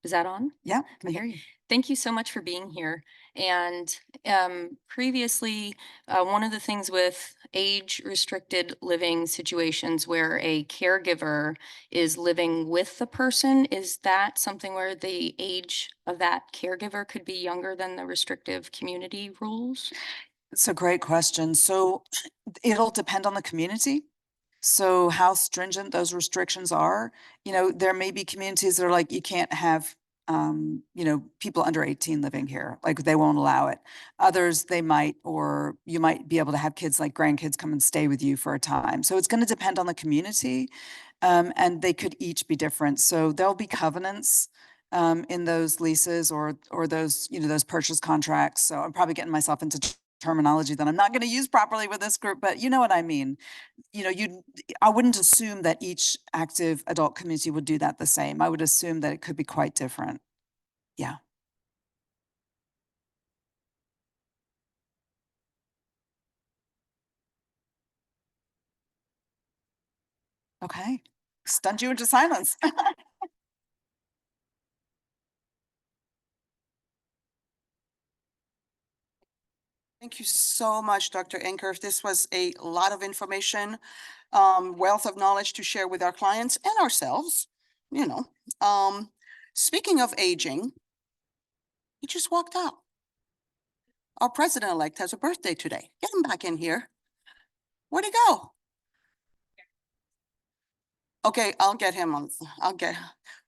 Is that on? Yeah, I hear you. Thank you so much for being here. And previously, one of the things with age restricted living situations where a caregiver is living with the person, is that something where the age of that caregiver could be younger than the restrictive community rules? It's a great question. So it'll depend on the community. So how stringent those restrictions are, there may be communities that are like, you can't have, people under 18 living here, like they won't allow it. Others, they might, or you might be able to have kids like grandkids come and stay with you for a time. So it's going to depend on the community. And they could each be different. So there'll be covenants in those leases or those, those purchase contracts. So I'm probably getting myself into terminology that I'm not going to use properly with this group, but you know what I mean. I wouldn't assume that each active adult community would do that the same. I would assume that it could be quite different. Yeah. Okay. Stunned you into silence. Thank you so much, Dr. Anker. This was a lot of information, wealth of knowledge to share with our clients and ourselves, you know. Speaking of aging, he just walked out. Our president-elect has a birthday today. Get him back in here. Where'd he go? Okay,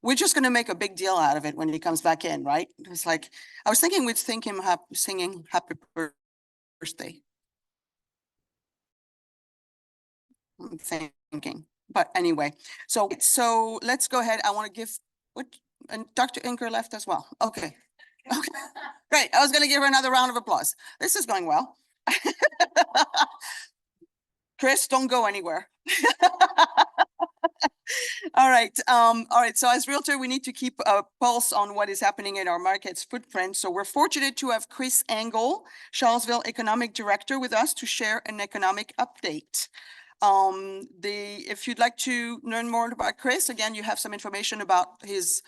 we're just gonna make a big deal out of it when he comes back in, right? It's like, I was thinking we'd think him singing happy birthday. I'm thinking, but anyway, so let's go ahead. I want to give, and Dr. Inker left as well. Okay. Okay, great. I was going to give her another round of applause. This is going well. Chris, don't go anywhere. All right. So as realtor, we need to keep a pulse on what is happening in our market's footprint. So we're fortunate to have Chris Engel, Charlottesville Economic Director, with us to share an economic update. If you'd like to learn more about Chris, again, you have some information about his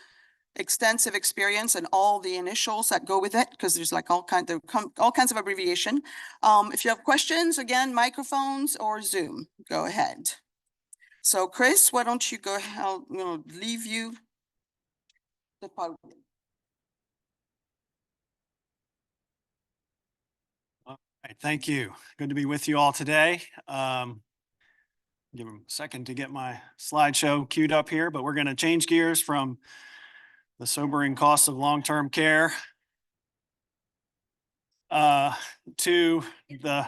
extensive experience and all the initials that go with it, because there's like all kinds of abbreviation. If you have questions, again, microphones or Zoom, go ahead. So Chris, why don't you go, I'll leave you the podium. All right, thank you. Good to be with you all today. Give them a second to get my slideshow queued up here, but we're going to change gears from the sobering costs of long-term care to the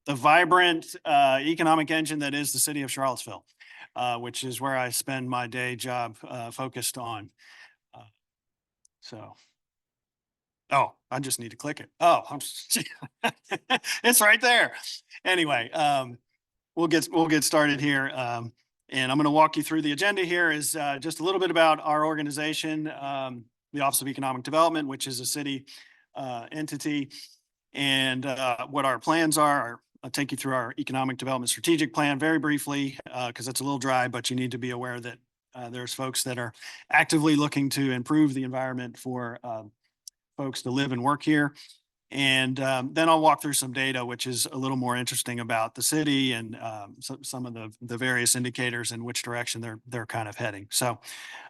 vibrant economic engine that is the city of Charlottesville, which is where I spend my day job focused on. Oh, I just need to click it. Oh, it's right there. Anyway, we'll get started here. And I'm going to walk you through the agenda here is just a little bit about our organization, the Office of Economic Development, which is a city entity, and what our plans are. I'll take you through our economic development strategic plan very briefly, because it's a little dry, but you need to be aware that there's folks that are actively looking to improve the environment for folks to live and work here. And then I'll walk through some data, which is a little more interesting about the city and some of the various indicators in which direction they're kind of heading. So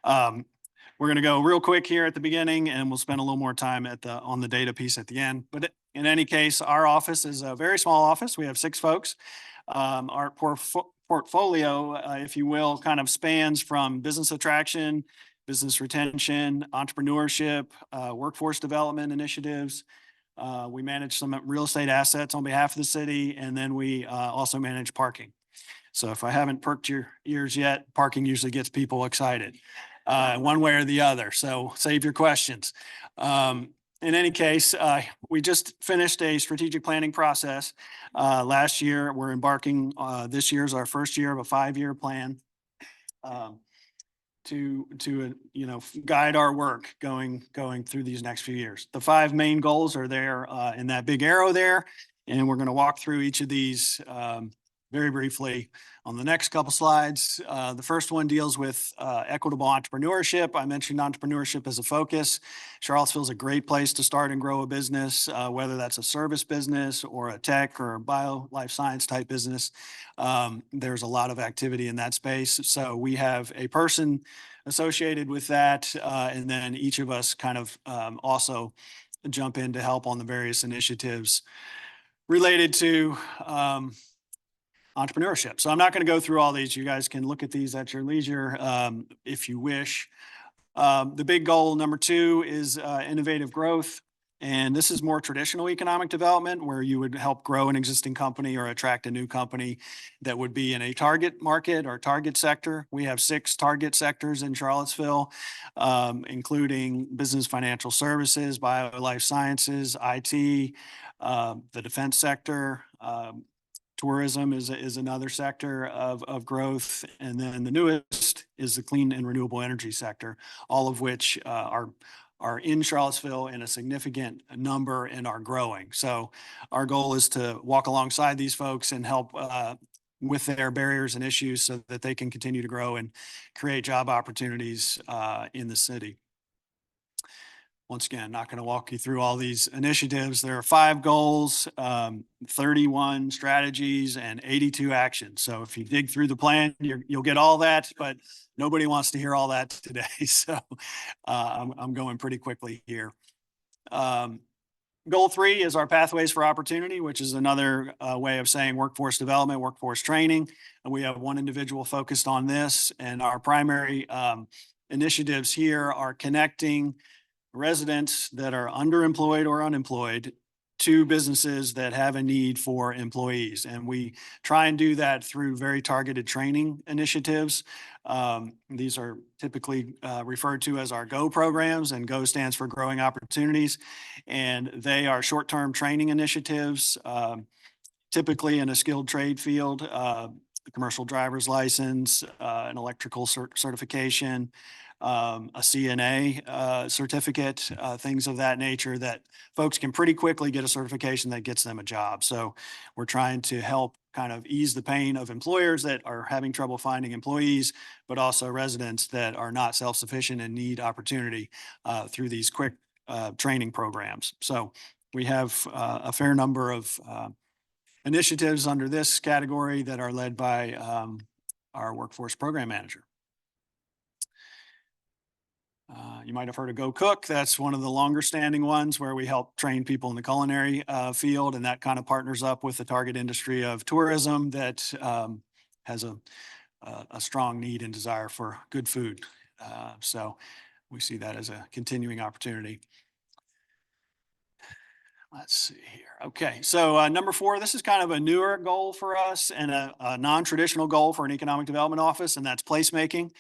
we're going to go real quick here at the beginning, and we'll spend a little more time on the data piece at the end. But in any case, our office is a very small office. We have 6 folks. Our portfolio, if you will, kind of spans from business attraction, business retention, entrepreneurship, workforce development initiatives. We manage some real estate assets on behalf of the city, and then we also manage parking. So if I haven't perked your ears yet, parking usually gets people excited one way or the other. So save your questions. In any case, we just finished a strategic planning process last year. We're embarking, this year's our first year of a 5-year plan to guide our work going through these next few years. The 5 main goals are there in that big arrow there, and we're going to walk through each of these very briefly on the next couple slides. The first one deals with equitable entrepreneurship. I mentioned entrepreneurship as a focus. Charlottesville is a great place to start and grow a business, whether that's a service business or a tech or a bio life science type business. There's a lot of activity in that space. So we have a person associated with that, and then each of us kind of also jump in to help on the various initiatives related to entrepreneurship. So I'm not going to go through all these. You guys can look at these at your leisure if you wish. The big goal, number 2, is innovative growth. And this is more traditional economic development where you would help grow an existing company or attract a new company that would be in a target market or target sector. We have 6 target sectors in Charlottesville, including business financial services, bio life sciences, IT, the defense sector, tourism is another sector of growth. And then the newest is the clean and renewable energy sector, all of which are in Charlottesville in a significant number and are growing. So our goal is to walk alongside these folks and help with their barriers and issues so that they can continue to grow and create job opportunities in the city. Once again, not going to walk you through all these initiatives. There are 5 goals, 31 strategies, and 82 actions. So if you dig through the plan, you'll get all that, but nobody wants to hear all that today. So I'm going pretty quickly here. Goal 3 is our Pathways for Opportunity, which is another way of saying workforce development, workforce training. And we have one individual focused on this. And our primary initiatives here are connecting residents that are underemployed or unemployed to businesses that have a need for employees. And we try and do that through very targeted training initiatives. These are typically referred to as our GO programs, and GO stands for Growing Opportunities. And they are short-term training initiatives, typically in a skilled trade field, commercial driver's license, an electrical certification, a CNA certificate, things of that nature that folks can pretty quickly get a certification that gets them a job. So we're trying to help kind of ease the pain of employers that are having trouble finding employees, but also residents that are not self-sufficient and need opportunity through these quick training programs. So we have a fair number of initiatives under this category that are led by our workforce program manager. You might have heard of Go Cook. That's one of the longer standing ones where we help train people in the culinary field, and that kind of partners up with the target industry of tourism that has a strong need and desire for good food. So we see that as a continuing opportunity. Let's see here. Okay, so number 4, this is kind of a newer goal for us and a non-traditional goal for an economic development office, and that's placemaking.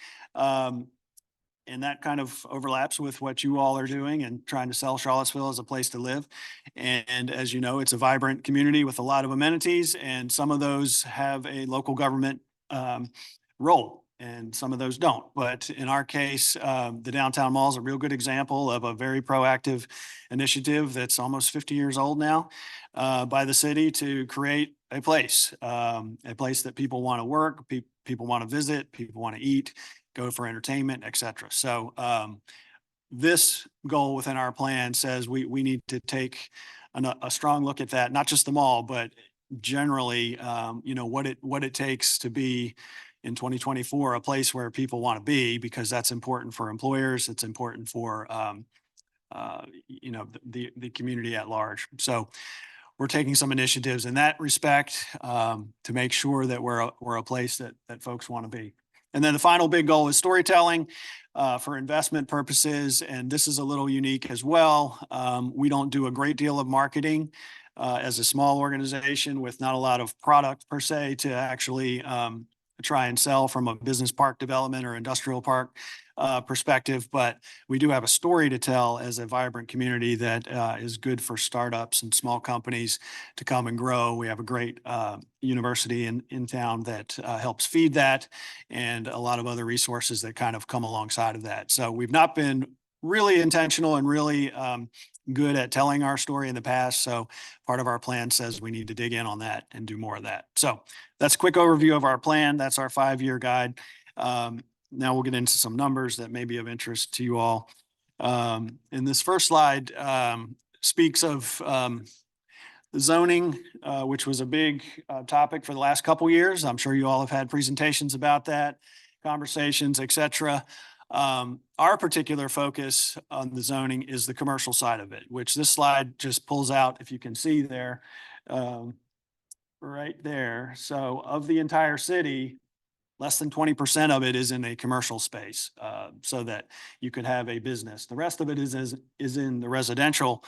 And that kind of overlaps with what you all are doing and trying to sell Charlottesville as a place to live. And as you know, it's a vibrant community with a lot of amenities, and some of those have a local government role and some of those don't. But in our case, the downtown mall is a real good example of a very proactive initiative that's almost 50 years old now by the city to create a place that people want to work, people want to visit, people want to eat, go for entertainment, et cetera. So this goal within our plan says we need to take a strong look at that, not just the mall, but generally, what it takes to be in 2024, a place where people want to be, because that's important for employers. It's important for, the community at large. So we're taking some initiatives in that respect to make sure that we're a place that folks want to be. And then the final big goal is storytelling for investment purposes. And this is a little unique as well. We don't do a great deal of marketing as a small organization with not a lot of product per se to actually try and sell from a business park development or industrial park perspective. But we do have a story to tell as a vibrant community that is good for startups and small companies to come and grow. We have a great university in town that helps feed that, and a lot of other resources that kind of come alongside of that. So we've not been really intentional and really good at telling our story in the past. So part of our plan says we need to dig in on that and do more of that. So that's a quick overview of our plan. That's our 5-year guide. Now we'll get into some numbers that may be of interest to you all. And this first slide speaks of the zoning, which was a big topic for the last couple years. I'm sure you all have had presentations about that, conversations, et cetera. Our particular focus on the zoning is the commercial side of it, which this slide just pulls out, if you can see there, right there. So of the entire city, less than 20% of it is in a commercial space, so that you could have a business. The rest of it is in the residential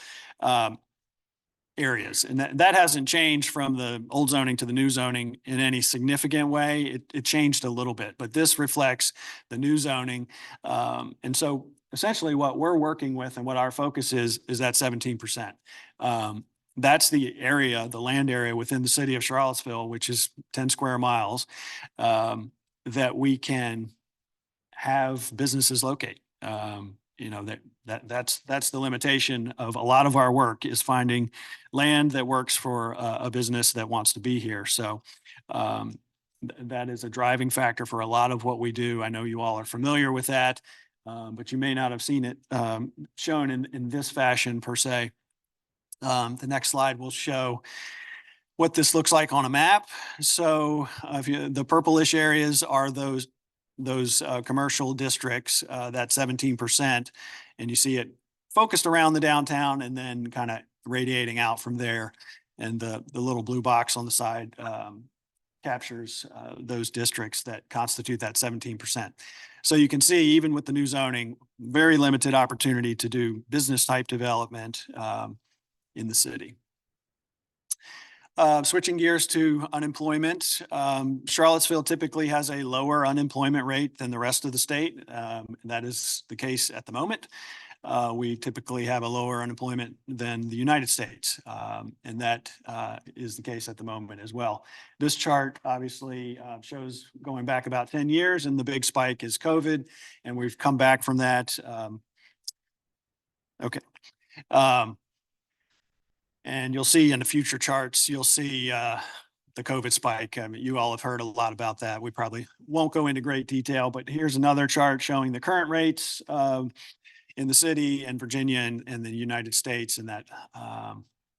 areas. And that hasn't changed from the old zoning to the new zoning in any significant way. It changed a little bit, but this reflects the new zoning. And so essentially what we're working with and what our focus is that 17%. That's the area, the land area within the city of Charlottesville, which is 10 square miles, that we can have businesses locate. You know, that's the limitation of a lot of our work, is finding land that works for a business that wants to be here. So that is a driving factor for a lot of what we do. I know you all are familiar with that, but you may not have seen it shown in this fashion per se. The next slide will show what this looks like on a map. So the purplish areas are those commercial districts, that 17%, and you see it focused around the downtown and then kind of radiating out from there. And the little blue box on the side captures those districts that constitute that 17%. So you can see, even with the new zoning, very limited opportunity to do business type development in the city. Switching gears to unemployment, Charlottesville typically has a lower unemployment rate than the rest of the state. That is the case at the moment. We typically have a lower unemployment than the United States, and that is the case at the moment as well. This chart obviously shows going back about 10 years, and the big spike is COVID, and we've come back from that. Okay. And you'll see in the future charts, you'll see the COVID spike. I mean, you all have heard a lot about that. We probably won't go into great detail, but here's another chart showing the current rates in the city and Virginia and the United States in that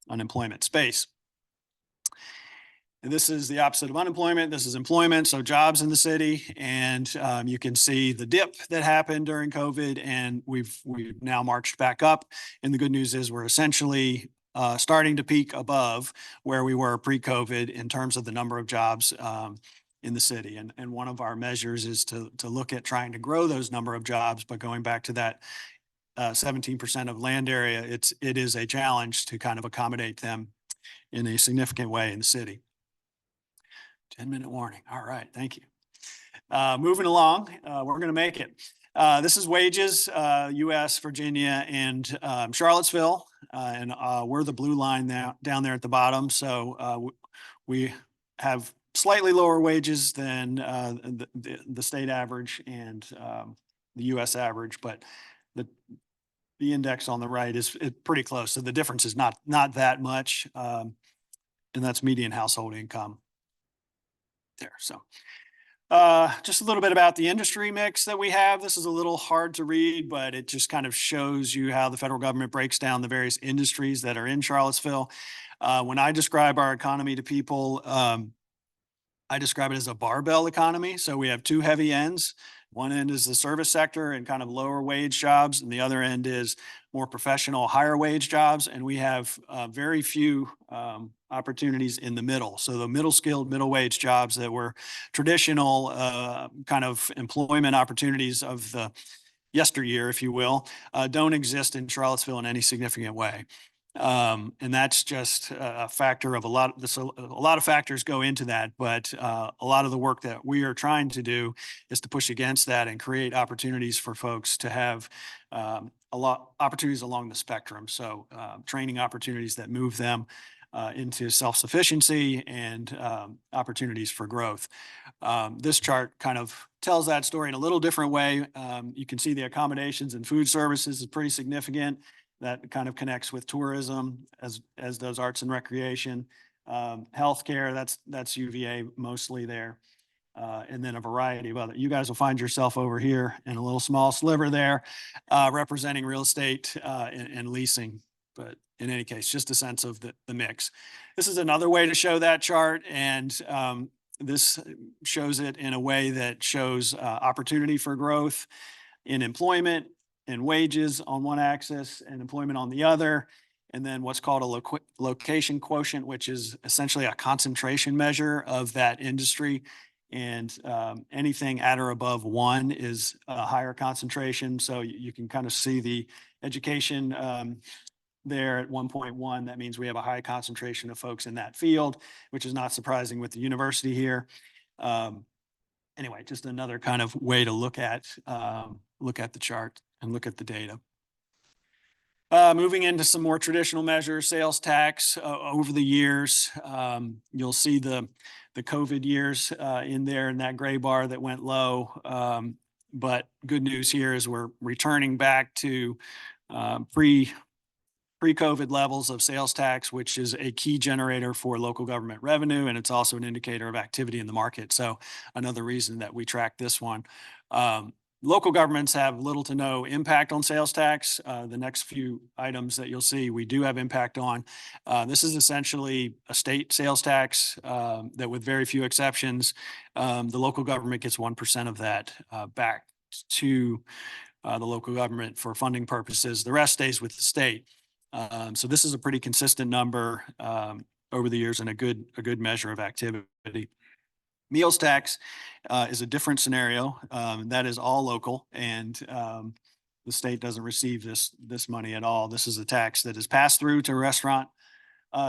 unemployment space. And this is the opposite of unemployment. This is employment, so jobs in the city. And you can see the dip that happened during COVID, and we've now marched back up. And the good news is we're essentially starting to peak above where we were pre-COVID in terms of the number of jobs in the city. And one of our measures is to look at trying to grow those number of jobs, but going back to that 17% of land area, it is a challenge to kind of accommodate them in a significant way in the city. 10-minute warning. All right, thank you. Moving along, we're going to make it. This is wages, US, Virginia, and Charlottesville. And we're the blue line now down there at the bottom. So we have slightly lower wages than the state average and the US average, but the index on the right is pretty close. So the difference is not that much. And that's median household income there. So just a little bit about the industry mix that we have. This is a little hard to read, but it just kind of shows you how the federal government breaks down the various industries that are in Charlottesville. When I describe our economy to people, I describe it as a barbell economy. So we have two heavy ends. One end is the service sector and kind of lower wage jobs, and the other end is more professional, higher wage jobs. And we have very few opportunities in the middle. So the middle skilled, middle wage jobs that were traditional kind of employment opportunities of the yesteryear, if you will, don't exist in Charlottesville in any significant way. And that's just a factor of a lot of factors go into that, but a lot of the work that we are trying to do is to push against that and create opportunities for folks to have opportunities along the spectrum. So training opportunities that move them into self-sufficiency and opportunities for growth. This chart kind of tells that story in a little different way. You can see the accommodations and food services is pretty significant. That kind of connects with tourism as does arts and recreation. Healthcare, that's UVA mostly there. And then a variety of other, you guys will find yourself over here in a little small sliver there, representing real estate, and leasing. But in any case, just a sense of the mix. This is another way to show that chart. And, this shows it in a way that shows, opportunity for growth in employment and wages on one axis and employment on the other. And then what's called a location quotient, which is essentially a concentration measure of that industry. And anything at or above 1 is a higher concentration. So you can kind of see the education there at 1.1. That means we have a high concentration of folks in that field, which is not surprising with the university here. Anyway, just another kind of way to look at the chart and look at the data. Moving into some more traditional measures, sales tax over the years. You'll see the COVID years in there in that gray bar that went low. But good news here is we're returning back to pre-COVID levels of sales tax, which is a key generator for local government revenue, and it's also an indicator of activity in the market. So another reason that we track this one. Local governments have little to no impact on sales tax. The next few items that you'll see, we do have impact on. This is essentially a state sales tax that, with very few exceptions, the local government gets 1% of that back to the local government for funding purposes. The rest stays with the state. So this is a pretty consistent number over the years and a good measure of activity. Meals tax is a different scenario. That is all local, and the state doesn't receive this money at all. This is a tax that is passed through to restaurant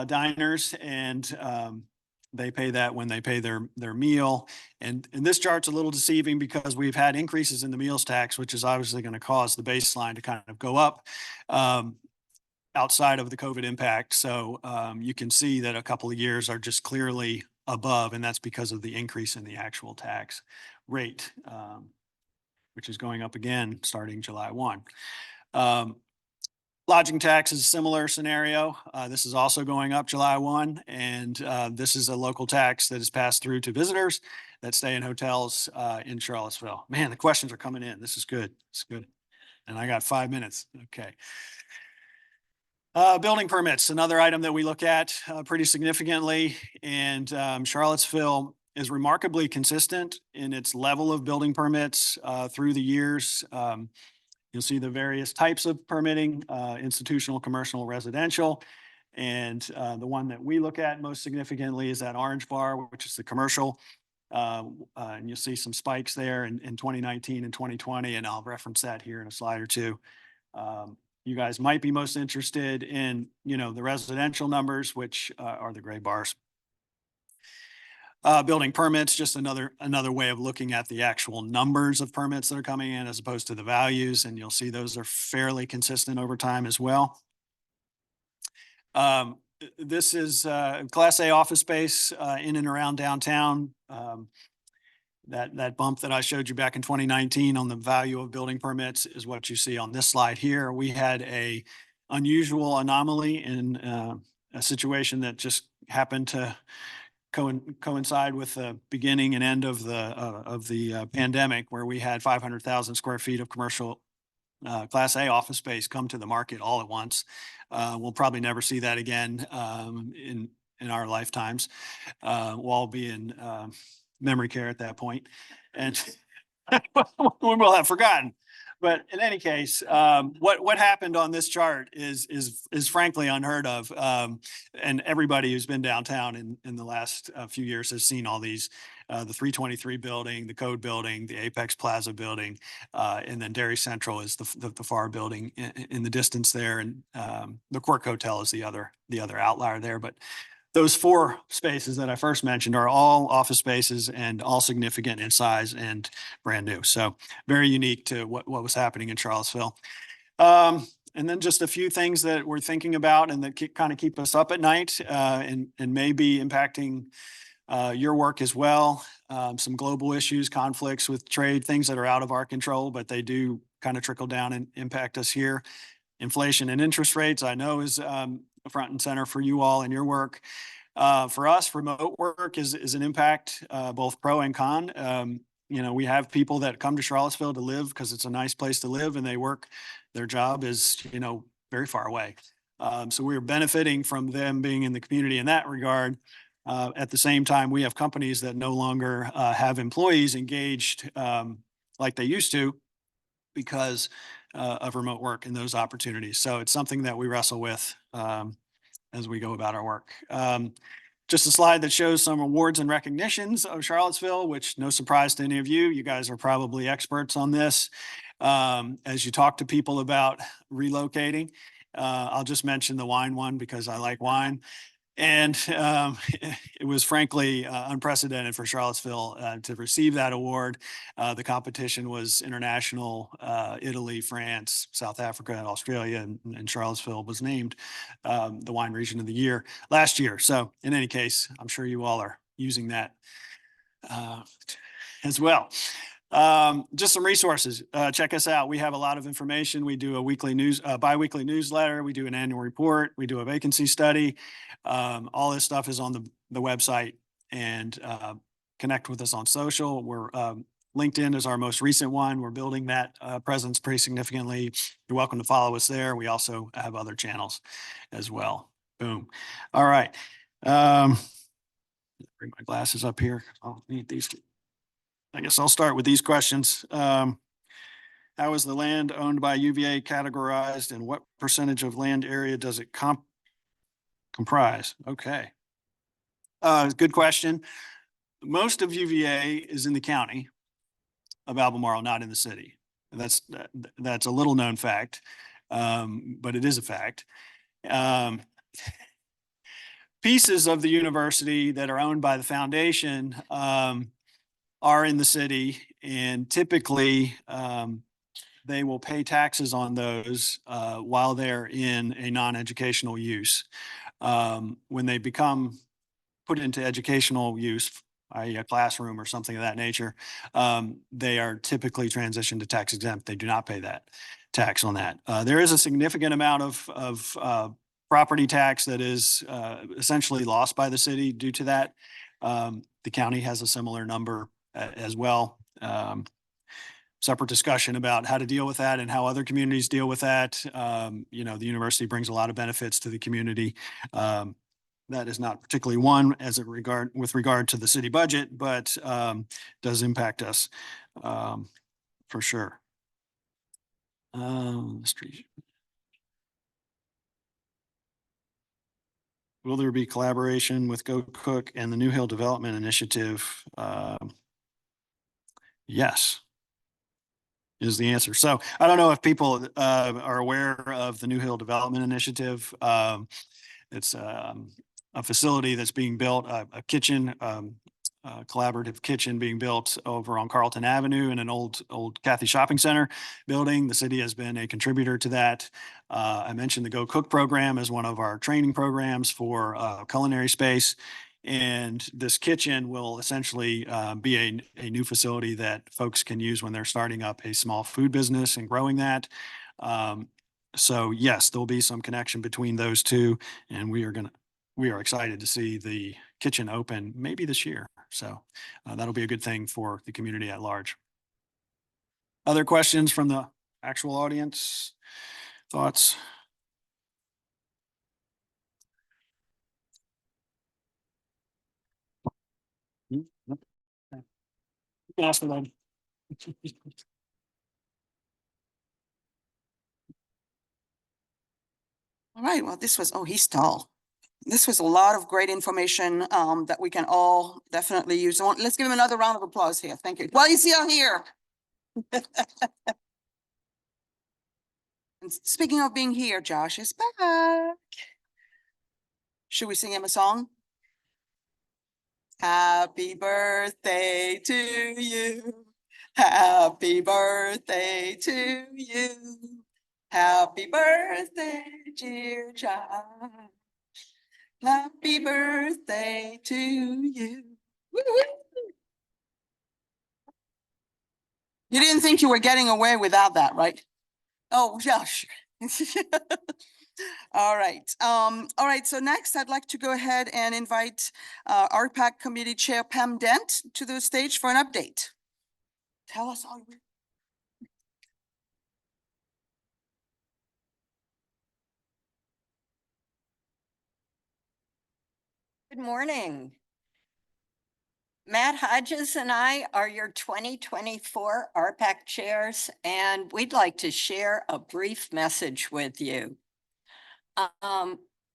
diners, and they pay that when they pay their meal. And this chart's a little deceiving because we've had increases in the meals tax, which is obviously going to cause the baseline to kind of go up outside of the COVID impact. So you can see that a couple of years are just clearly above, and that's because of the increase in the actual tax rate, which is going up again starting July 1. Lodging tax is a similar scenario. This is also going up July 1, and this is a local tax that is passed through to visitors that stay in hotels in Charlottesville. Man, the questions are coming in. This is good. It's good. And I got 5 minutes. Okay. Building permits, another item that we look at pretty significantly, and Charlottesville is remarkably consistent in its level of building permits through the years. You'll see the various types of permitting, institutional, commercial, residential, and the one that we look at most significantly is that orange bar, which is the commercial. And you'll see some spikes there in 2019 and 2020, and I'll reference that here in a slide or two. You guys might be most interested in, the residential numbers, which are the gray bars. Building permits, just another way of looking at the actual numbers of permits that are coming in as opposed to the values. And you'll see those are fairly consistent over time as well. This is Class A office space in and around downtown. That bump that I showed you back in 2019 on the value of building permits is what you see on this slide here. We had a unusual anomaly in a situation that just happened to coincide with the beginning and end of the pandemic, where we had 500,000 square feet of commercial Class A office space come to the market all at once. We'll probably never see that again in our lifetimes. We'll all be in memory care at that point, and we will have forgotten. But in any case, what happened on this chart is frankly unheard of. And everybody who's been downtown in the last few years has seen all these, the 323 building, the Code building, the Apex Plaza building, and then Dairy Central is the far building in the distance there. And the Quirk Hotel is the other outlier there. But those 4 spaces that I first mentioned are all office spaces and all significant in size and brand new. So very unique to what was happening in Charlottesville. And then just a few things that we're thinking about and that kind of keep us up at night and may be impacting your work as well. Some global issues, conflicts with trade, things that are out of our control, but they do kind of trickle down and impact us here. Inflation and interest rates, I know, is front and center for you all in your work. For us, remote work is an impact, both pro and con. You know, we have people that come to Charlottesville to live because it's a nice place to live, and they work, their job is, you know, very far away. So we're benefiting from them being in the community in that regard. At the same time, we have companies that no longer have employees engaged like they used to because of remote work and those opportunities. So it's something that we wrestle with as we go about our work. Just a slide that shows some awards and recognitions of Charlottesville, which no surprise to any of you. You guys are probably experts on this. As you talk to people about relocating, I'll just mention the wine one because I like wine. And it was frankly unprecedented for Charlottesville to receive that award. The competition was international, Italy, France, South Africa, and Australia, and Charlottesville was named the wine region of the year last year. So in any case, I'm sure you all are using that as well. Just some resources. Check us out. We have a lot of information. We do a bi-weekly newsletter. We do an annual report. We do a vacancy study. All this stuff is on the website, and connect with us on social. We're LinkedIn is our most recent one. We're building that presence pretty significantly. You're welcome to follow us there. We also have other channels as well. Boom. All right. Bring my glasses up here. I'll need these. I guess I'll start with these questions. How is the land owned by UVA categorized, and what percentage of land area does it comprise? Okay. Good question. Most of UVA is in the county of Albemarle, not in the city. That's a little known fact, but it is a fact. Pieces of the university that are owned by the foundation are in the city, and typically they will pay taxes on those while they're in a non-educational use. When they become put into educational use, i.e. a classroom or something of that nature, they are typically transitioned to tax exempt. They do not pay that tax on that. There is a significant amount of property tax that is essentially lost by the city due to that. The county has a similar number as well. Separate discussion about how to deal with that and how other communities deal with that. You know, the university brings a lot of benefits to the community. That is not particularly one with regard to the city budget, but does impact us for sure. Will there be collaboration with Go Cook and the New Hill Development Initiative? Yes, is the answer. So I don't know if people are aware of the New Hill Development Initiative. It's a facility that's being built, a kitchen, collaborative kitchen being built over on Carlton Avenue in an old Cathy Shopping Center building. The city has been a contributor to that. I mentioned the Go Cook program as one of our training programs for culinary space. And this kitchen will essentially be a new facility that folks can use when they're starting up a small food business and growing that. So yes, there'll be some connection between those two, and we are excited to see the kitchen open maybe this year. So that'll be a good thing for the community at large. Other questions from the actual audience? Thoughts? Ask for them. All right, well, he's tall. This was a lot of great information that we can all definitely use. Let's give him another round of applause here. Thank you. Well, he's still here. And speaking of being here, Josh is back. Should we sing him a song? Happy birthday to you. Happy birthday to you. Happy birthday, dear Josh. Happy birthday to you. You didn't think you were getting away without that, right? Oh, gosh. All right. So next I'd like to go ahead and invite RPAC Committee Chair Pam Dent to the stage for an update. Tell us all. Good morning. Matt Hodges and I are your 2024 RPAC chairs, and we'd like to share a brief message with you.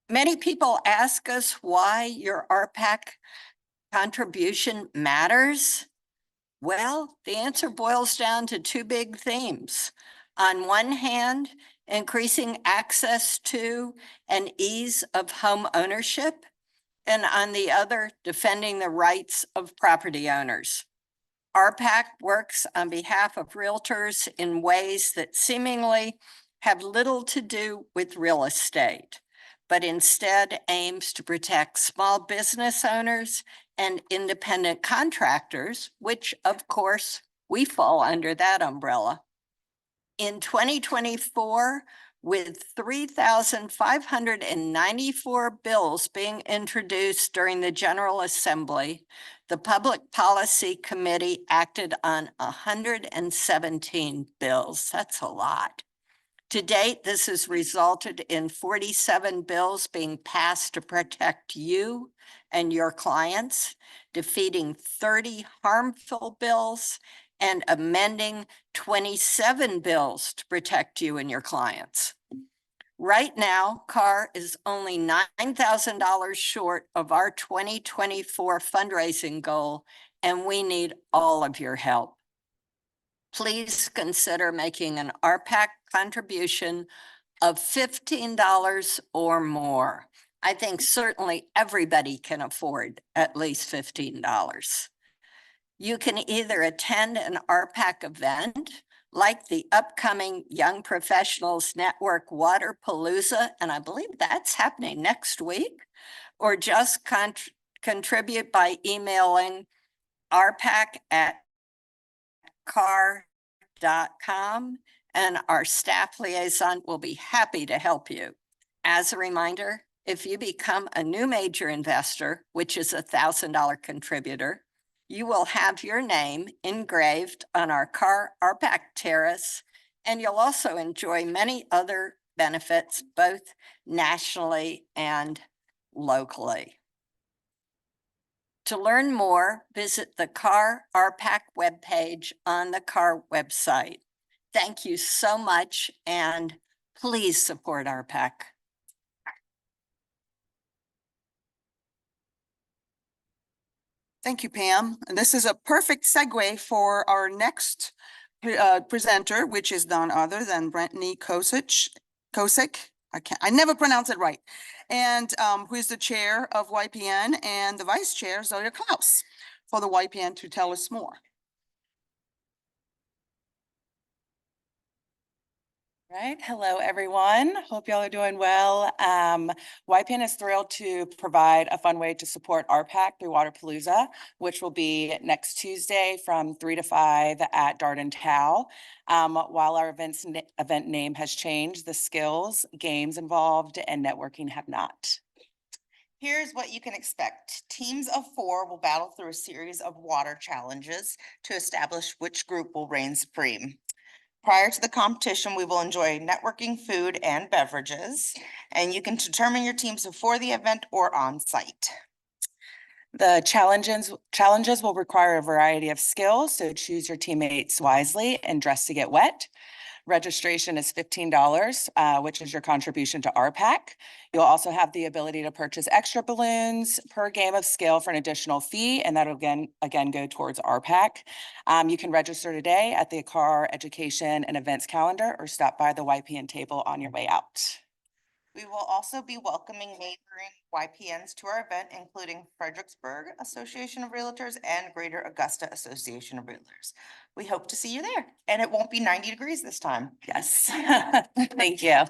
Many people ask us why your RPAC contribution matters. Well, the answer boils down to two big themes. On one hand, increasing access to and ease of home ownership, and on the other, defending the rights of property owners. RPAC works on behalf of realtors in ways that seemingly have little to do with real estate, but instead aims to protect small business owners and independent contractors, which of course we fall under that umbrella. In 2024, with 3,594 bills being introduced during the General Assembly, the Public Policy Committee acted on 117 bills. That's a lot. To date, this has resulted in 47 bills being passed to protect you and your clients, defeating 30 harmful bills, and amending 27 bills to protect you and your clients. Right now, CAR is only $9,000 short of our 2024 fundraising goal, and we need all of your help. Please consider making an RPAC contribution of $15 or more. I think certainly everybody can afford at least $15. You can either attend an RPAC event like the upcoming Young Professionals Network Waterpalooza, and I believe that's happening next week, or just contribute by emailing rpac@car.com, and our staff liaison will be happy to help you. As a reminder, if you become a new major investor, which is a $1,000 contributor, you will have your name engraved on our CAR RPAC terrace, and you'll also enjoy many other benefits, both nationally and locally. To learn more, visit the CAR RPAC webpage on the CAR website. Thank you so much, and please support RPAC. Thank you, Pam. And this is a perfect segue for our next presenter, which is none other than Brittany Kosick. I never pronounce it right. And who is the chair of YPN and the vice chair, Zoya Klaus, for the YPN to tell us more. Right. Hello, everyone. Hope y'all are doing well. YPN is thrilled to provide a fun way to support RPAC through Waterpalooza, which will be next Tuesday from 3 to 5 at Darden Tao. While our event name has changed, the skills, games involved, and networking have not. Here's what you can expect. Teams of 4 will battle through a series of water challenges to establish which group will reign supreme. Prior to the competition, we will enjoy networking, food, and beverages, and you can determine your teams before the event or on site. The challenges will require a variety of skills, so choose your teammates wisely and dress to get wet. Registration is $15, which is your contribution to RPAC. You'll also have the ability to purchase extra balloons per game of skill for an additional fee, and that'll again go towards RPAC. You can register today at the CAR Education and Events calendar or stop by the YPN table on your way out. We will also be welcoming neighboring YPNs to our event, including Fredericksburg Association of Realtors and Greater Augusta Association of Realtors. We hope to see you there, and it won't be 90 degrees this time. Yes. Thank you.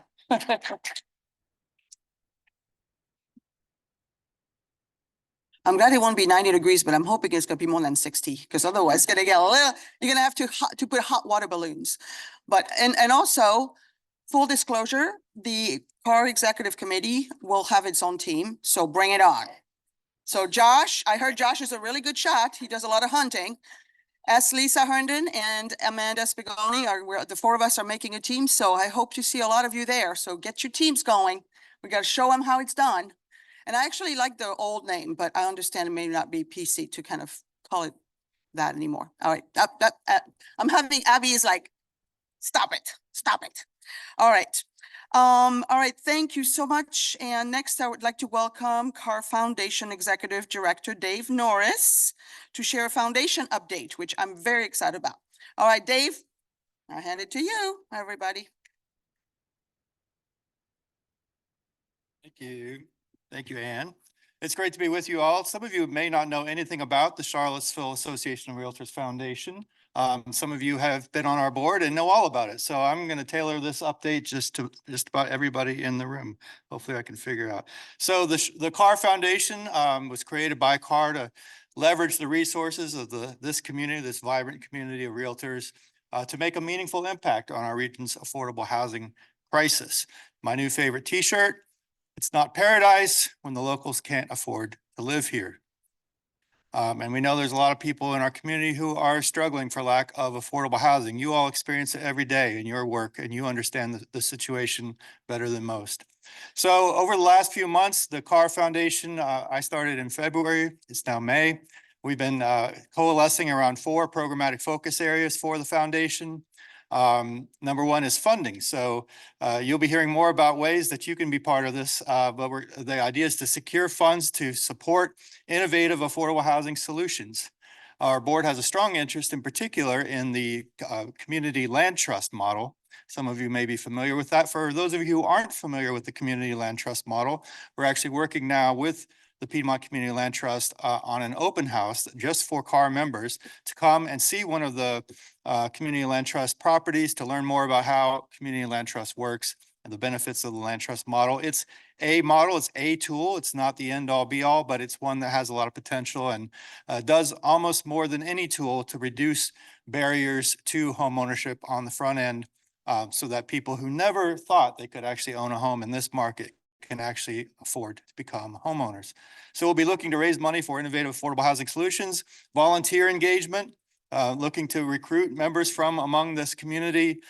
I'm glad it won't be 90 degrees, but I'm hoping it's gonna be more than 60, because otherwise it's gonna get a little, you're gonna have to put hot water balloons. But, and also, full disclosure, the CAR Executive Committee will have its own team, so bring it on. So Josh, I heard Josh is a really good shot. He does a lot of hunting. As Lisa Herndon and Amanda Spigoni the four of us are making a team, so I hope to see a lot of you there. So get your teams going. We got to show them how it's done. And I actually like the old name, but I understand it may not be PC to kind of call it that anymore. All right, I'm having, Abby is like, stop it, stop it. All right. All right, thank you so much. And next, I would like to welcome CAR Foundation Executive Director Dave Norris to share a foundation update, which I'm very excited about. All right, Dave, I hand it to you, everybody. Thank you. Thank you, Ann. It's great to be with you all. Some of you may not know anything about the Charlottesville Association of Realtors Foundation. Some of you have been on our board and know all about it. So I'm going to tailor this update just to just about everybody in the room. Hopefully I can figure out. So the CAR Foundation was created by CAR to leverage the resources of this community, this vibrant community of realtors, to make a meaningful impact on our region's affordable housing crisis. My new favorite t-shirt, it's not paradise when the locals can't afford to live here. And we know there's a lot of people in our community who are struggling for lack of affordable housing. You all experience it every day in your work, and you understand the situation better than most. So over the last few months, the CAR Foundation, I started in February, it's now May. We've been coalescing around 4 programmatic focus areas for the foundation. Number one is funding. So you'll be hearing more about ways that you can be part of this, but the idea is to secure funds to support innovative affordable housing solutions. Our board has a strong interest in particular in the community land trust model. Some of you may be familiar with that. For those of you who aren't familiar with the community land trust model, we're actually working now with the Piedmont Community Land Trust on an open house just for CAR members to come and see one of the Community Land Trust properties to learn more about how Community Land Trust works and the benefits of the land trust model. It's a model, it's a tool. It's not the end all be all, but it's one that has a lot of potential and does almost more than any tool to reduce barriers to home ownership on the front end, so that people who never thought they could actually own a home in this market can actually afford to become homeowners. So we'll be looking to raise money for innovative affordable housing solutions, volunteer engagement, looking to recruit members from among this community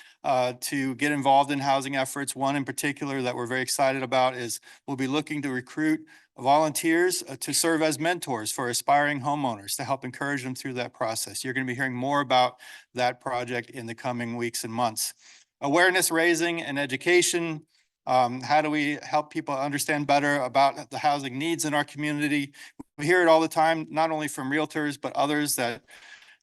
to get involved in housing efforts. One in particular that we're very excited about is we'll be looking to recruit volunteers to serve as mentors for aspiring homeowners to help encourage them through that process. You're going to be hearing more about that project in the coming weeks and months. Awareness raising and education. How do we help people understand better about the housing needs in our community? We hear it all the time, not only from realtors, but others, that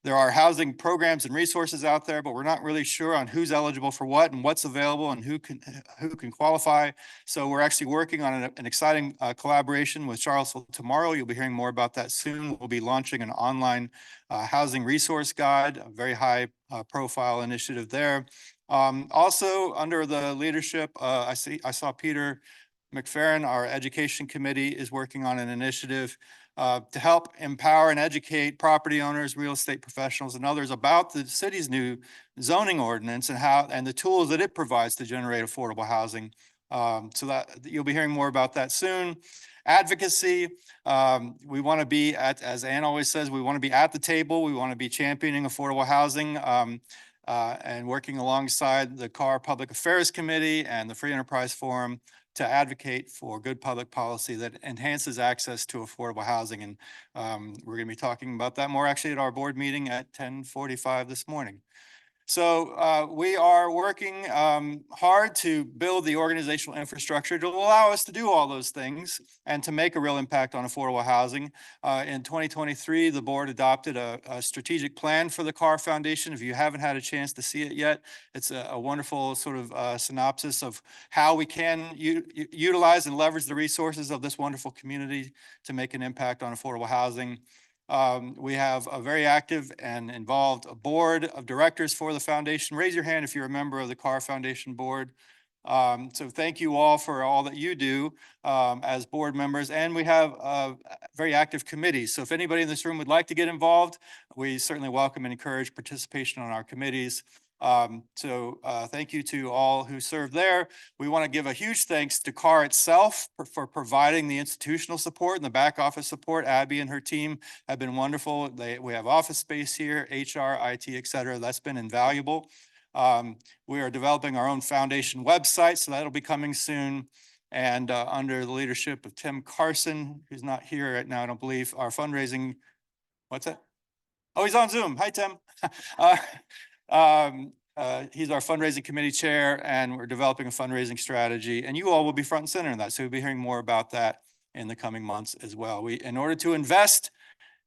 there are housing programs and resources out there, but we're not really sure on who's eligible for what and what's available and who can qualify. So we're actually working on an exciting collaboration with Charlottesville Tomorrow. You'll be hearing more about that soon. We'll be launching an online housing resource guide, a very high profile initiative there. Also under the leadership, I saw Peter McFerrin, our education committee, is working on an initiative to help empower and educate property owners, real estate professionals, and others about the city's new zoning ordinance and the tools that it provides to generate affordable housing. So that you'll be hearing more about that soon. Advocacy, we want to be as Ann always says, we want to be at the table. We want to be championing affordable housing. And working alongside the CAR Public Affairs Committee and the Free Enterprise Forum to advocate for good public policy that enhances access to affordable housing. And we're going to be talking about that more actually at our board meeting at 10:45 this morning. So we are working hard to build the organizational infrastructure to allow us to do all those things and to make a real impact on affordable housing. In 2023, the board adopted a strategic plan for the CAR Foundation. If you haven't had a chance to see it yet, it's a wonderful sort of synopsis of how we can utilize and leverage the resources of this wonderful community to make an impact on affordable housing. We have a very active and involved board of directors for the foundation. Raise your hand if you're a member of the CAR Foundation board. So thank you all for all that you do as board members. And we have very active committees. So if anybody in this room would like to get involved, we certainly welcome and encourage participation on our committees. Thank you to all who served there. We want to give a huge thanks to CAR itself for providing the institutional support and the back office support. Abby and her team have been wonderful. We have office space here, HR, IT, et cetera. That's been invaluable. We are developing our own foundation website, so that'll be coming soon. And under the leadership of Tim Carson, who's not here right now, I don't believe, our fundraising, what's that? Oh, he's on Zoom. Hi, Tim. He's our fundraising committee chair, and we're developing a fundraising strategy, and you all will be front and center in that. So we'll be hearing more about that in the coming months as well. In order to invest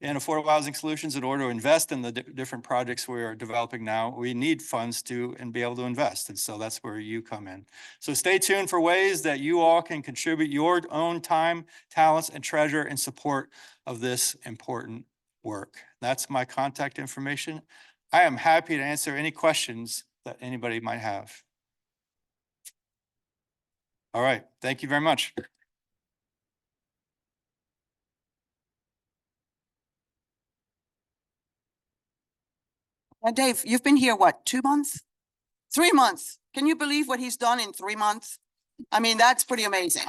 in affordable housing solutions, in order to invest in the different projects we are developing now, we need funds and be able to invest. And so that's where you come in. So stay tuned for ways that you all can contribute your own time, talents, and treasure in support of this important work. That's my contact information. I am happy to answer any questions that anybody might have. All right. Thank you very much. Dave, you've been here, what, 2 months? 3 months. Can you believe what he's done in 3 months? I mean, that's pretty amazing.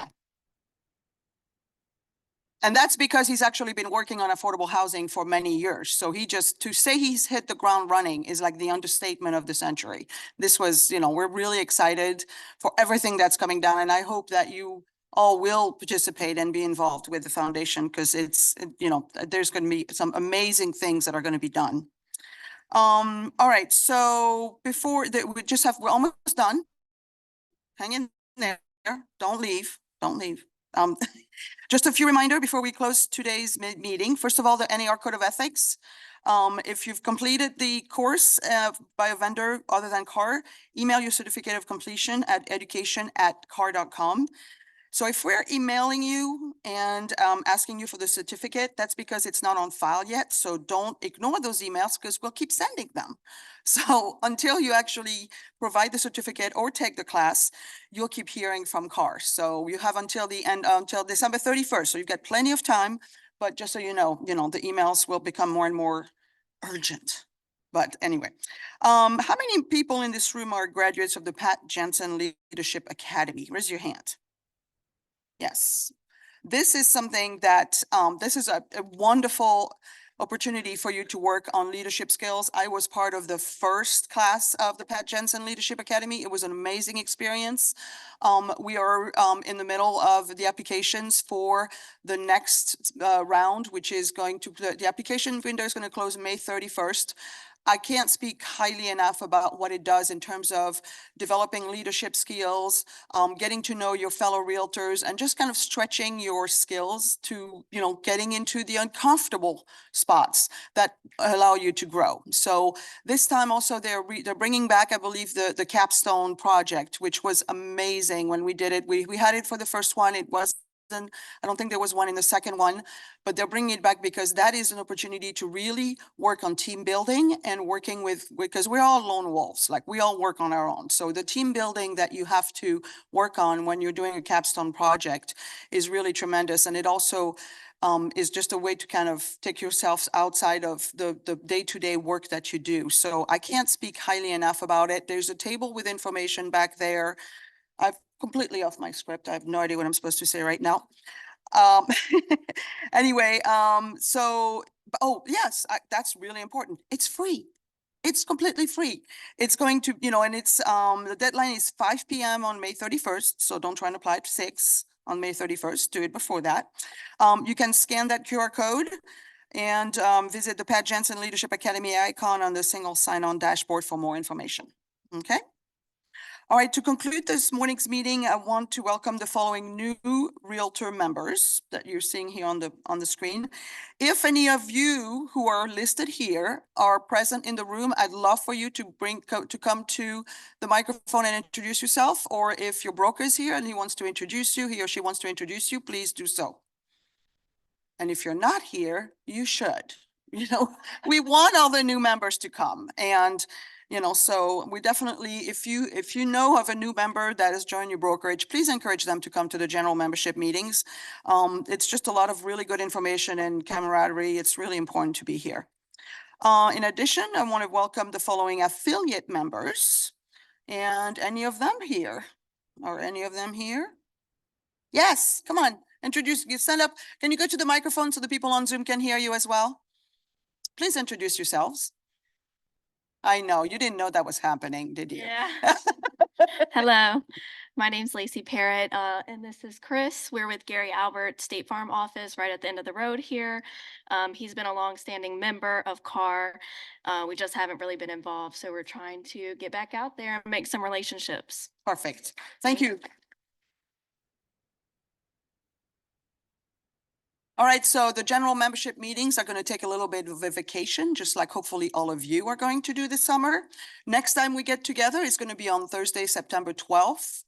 And that's because he's actually been working on affordable housing for many years. So to say he's hit the ground running is like the understatement of the century. This was, we're really excited for everything that's coming down. And I hope that you all will participate and be involved with the foundation, because there's going to be some amazing things that are going to be done. All right, so we're almost done. Hang in there, don't leave. Just a few reminder before we close today's meeting. First of all, the NAR Code of Ethics. If you've completed the course by a vendor other than CAR, email your certificate of completion at education@car.com. So if we're emailing you and asking you for the certificate, that's because it's not on file yet. So don't ignore those emails, because we'll keep sending them. So until you actually provide the certificate or take the class, you'll keep hearing from CAR. So you have until the end, until December 31st. So you've got plenty of time, but just so you know, the emails will become more and more urgent. But anyway, how many people in this room are graduates of the Pat Jensen Leadership Academy? Raise your hand. Yes, this is something that, this is a wonderful opportunity for you to work on leadership skills. I was part of the first class of the Pat Jensen Leadership Academy. It was an amazing experience. We are in the middle of the applications for the next round, which is the application window is going to close May 31st. I can't speak highly enough about what it does in terms of developing leadership skills, getting to know your fellow realtors, and just kind of stretching your skills to, getting into the uncomfortable spots that allow you to grow. So this time also they're bringing back, I believe, the capstone project, which was amazing when we did it. We had it for the first one. It wasn't, I don't think there was one in the second one, but they're bringing it back because that is an opportunity to really work on team building and working because we're all lone wolves, like we all work on our own. So the team building that you have to work on when you're doing a capstone project is really tremendous. And it also is just a way to kind of take yourselves outside of the day-to-day work that you do. So I can't speak highly enough about it. There's a table with information back there. I've completely off my script. I have no idea what I'm supposed to say right now. Anyway, oh yes, that's really important. It's free. It's completely free. It's going to, and it's, the deadline is 5 p.m. on May 31st. So don't try and apply at 6 on May 31st. Do it before that. You can scan that QR code and visit the Pat Jensen Leadership Academy icon on the single sign-on dashboard for more information. Okay. All right, to conclude this morning's meeting, I want to welcome the following new Realtor members that you're seeing here on the screen. If any of you who are listed here are present in the room, I'd love for you to come to the microphone and introduce yourself. Or if your broker is here and he wants to introduce you, he or she wants to introduce you, please do so. And if you're not here, you should. We want all the new members to come. And So we definitely, if you know of a new member that has joined your brokerage, please encourage them to come to the general membership meetings. It's just a lot of really good information and camaraderie. It's really important to be here. In addition, I want to welcome the following affiliate members. And any of them here? Are any of them here? Yes, come on, introduce, you stand up. Can you go to the microphone so the people on Zoom can hear you as well? Please introduce yourselves. I know, you didn't know that was happening, did you? Yeah. Hello, my name's Lacey Parrott, and this is Chris. We're with Gary Albert State Farm office right at the end of the road here. He's been a longstanding member of CAR. We just haven't really been involved, so we're trying to get back out there and make some relationships. Perfect. Thank you. All right, so the general membership meetings are going to take a little bit of a vacation, just like hopefully all of you are going to do this summer. Next time we get together is going to be on Thursday, September 12th.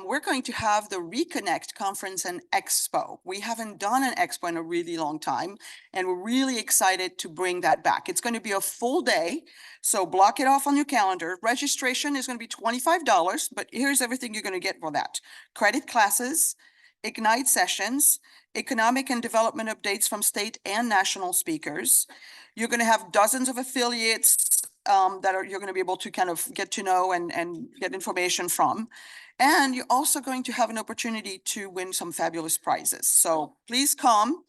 We're going to have the Reconnect Conference and Expo. We haven't done an expo in a really long time, and we're really excited to bring that back. It's going to be a full day, so block it off on your calendar. Registration is going to be $25, but here's everything you're going to get for that. Credit classes, Ignite sessions, economic and development updates from state and national speakers. You're going to have dozens of affiliates you're going to be able to kind of get to know and get information from. And you're also going to have an opportunity to win some fabulous prizes. So please come.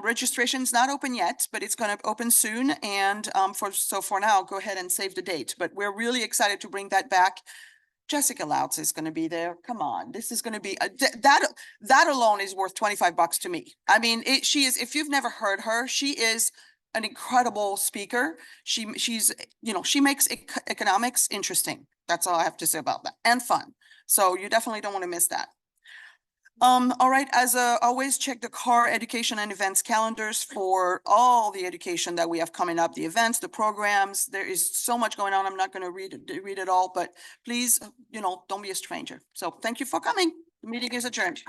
Registration is not open yet, but it's going to open soon. And for now, go ahead and save the date. But we're really excited to bring that back. Jessica Louts is going to be there. Come on, this is going to be that alone is worth $25 to me. I mean, she is. If you've never heard her, she is an incredible speaker. She makes economics interesting. That's all I have to say about that, and fun. So you definitely don't want to miss that. All right, as always, check the CAR education and events calendars for all the education that we have coming up, the events, the programs. There is so much going on. I'm not going to read it all, but please, don't be a stranger. So thank you for coming. The meeting is adjourned.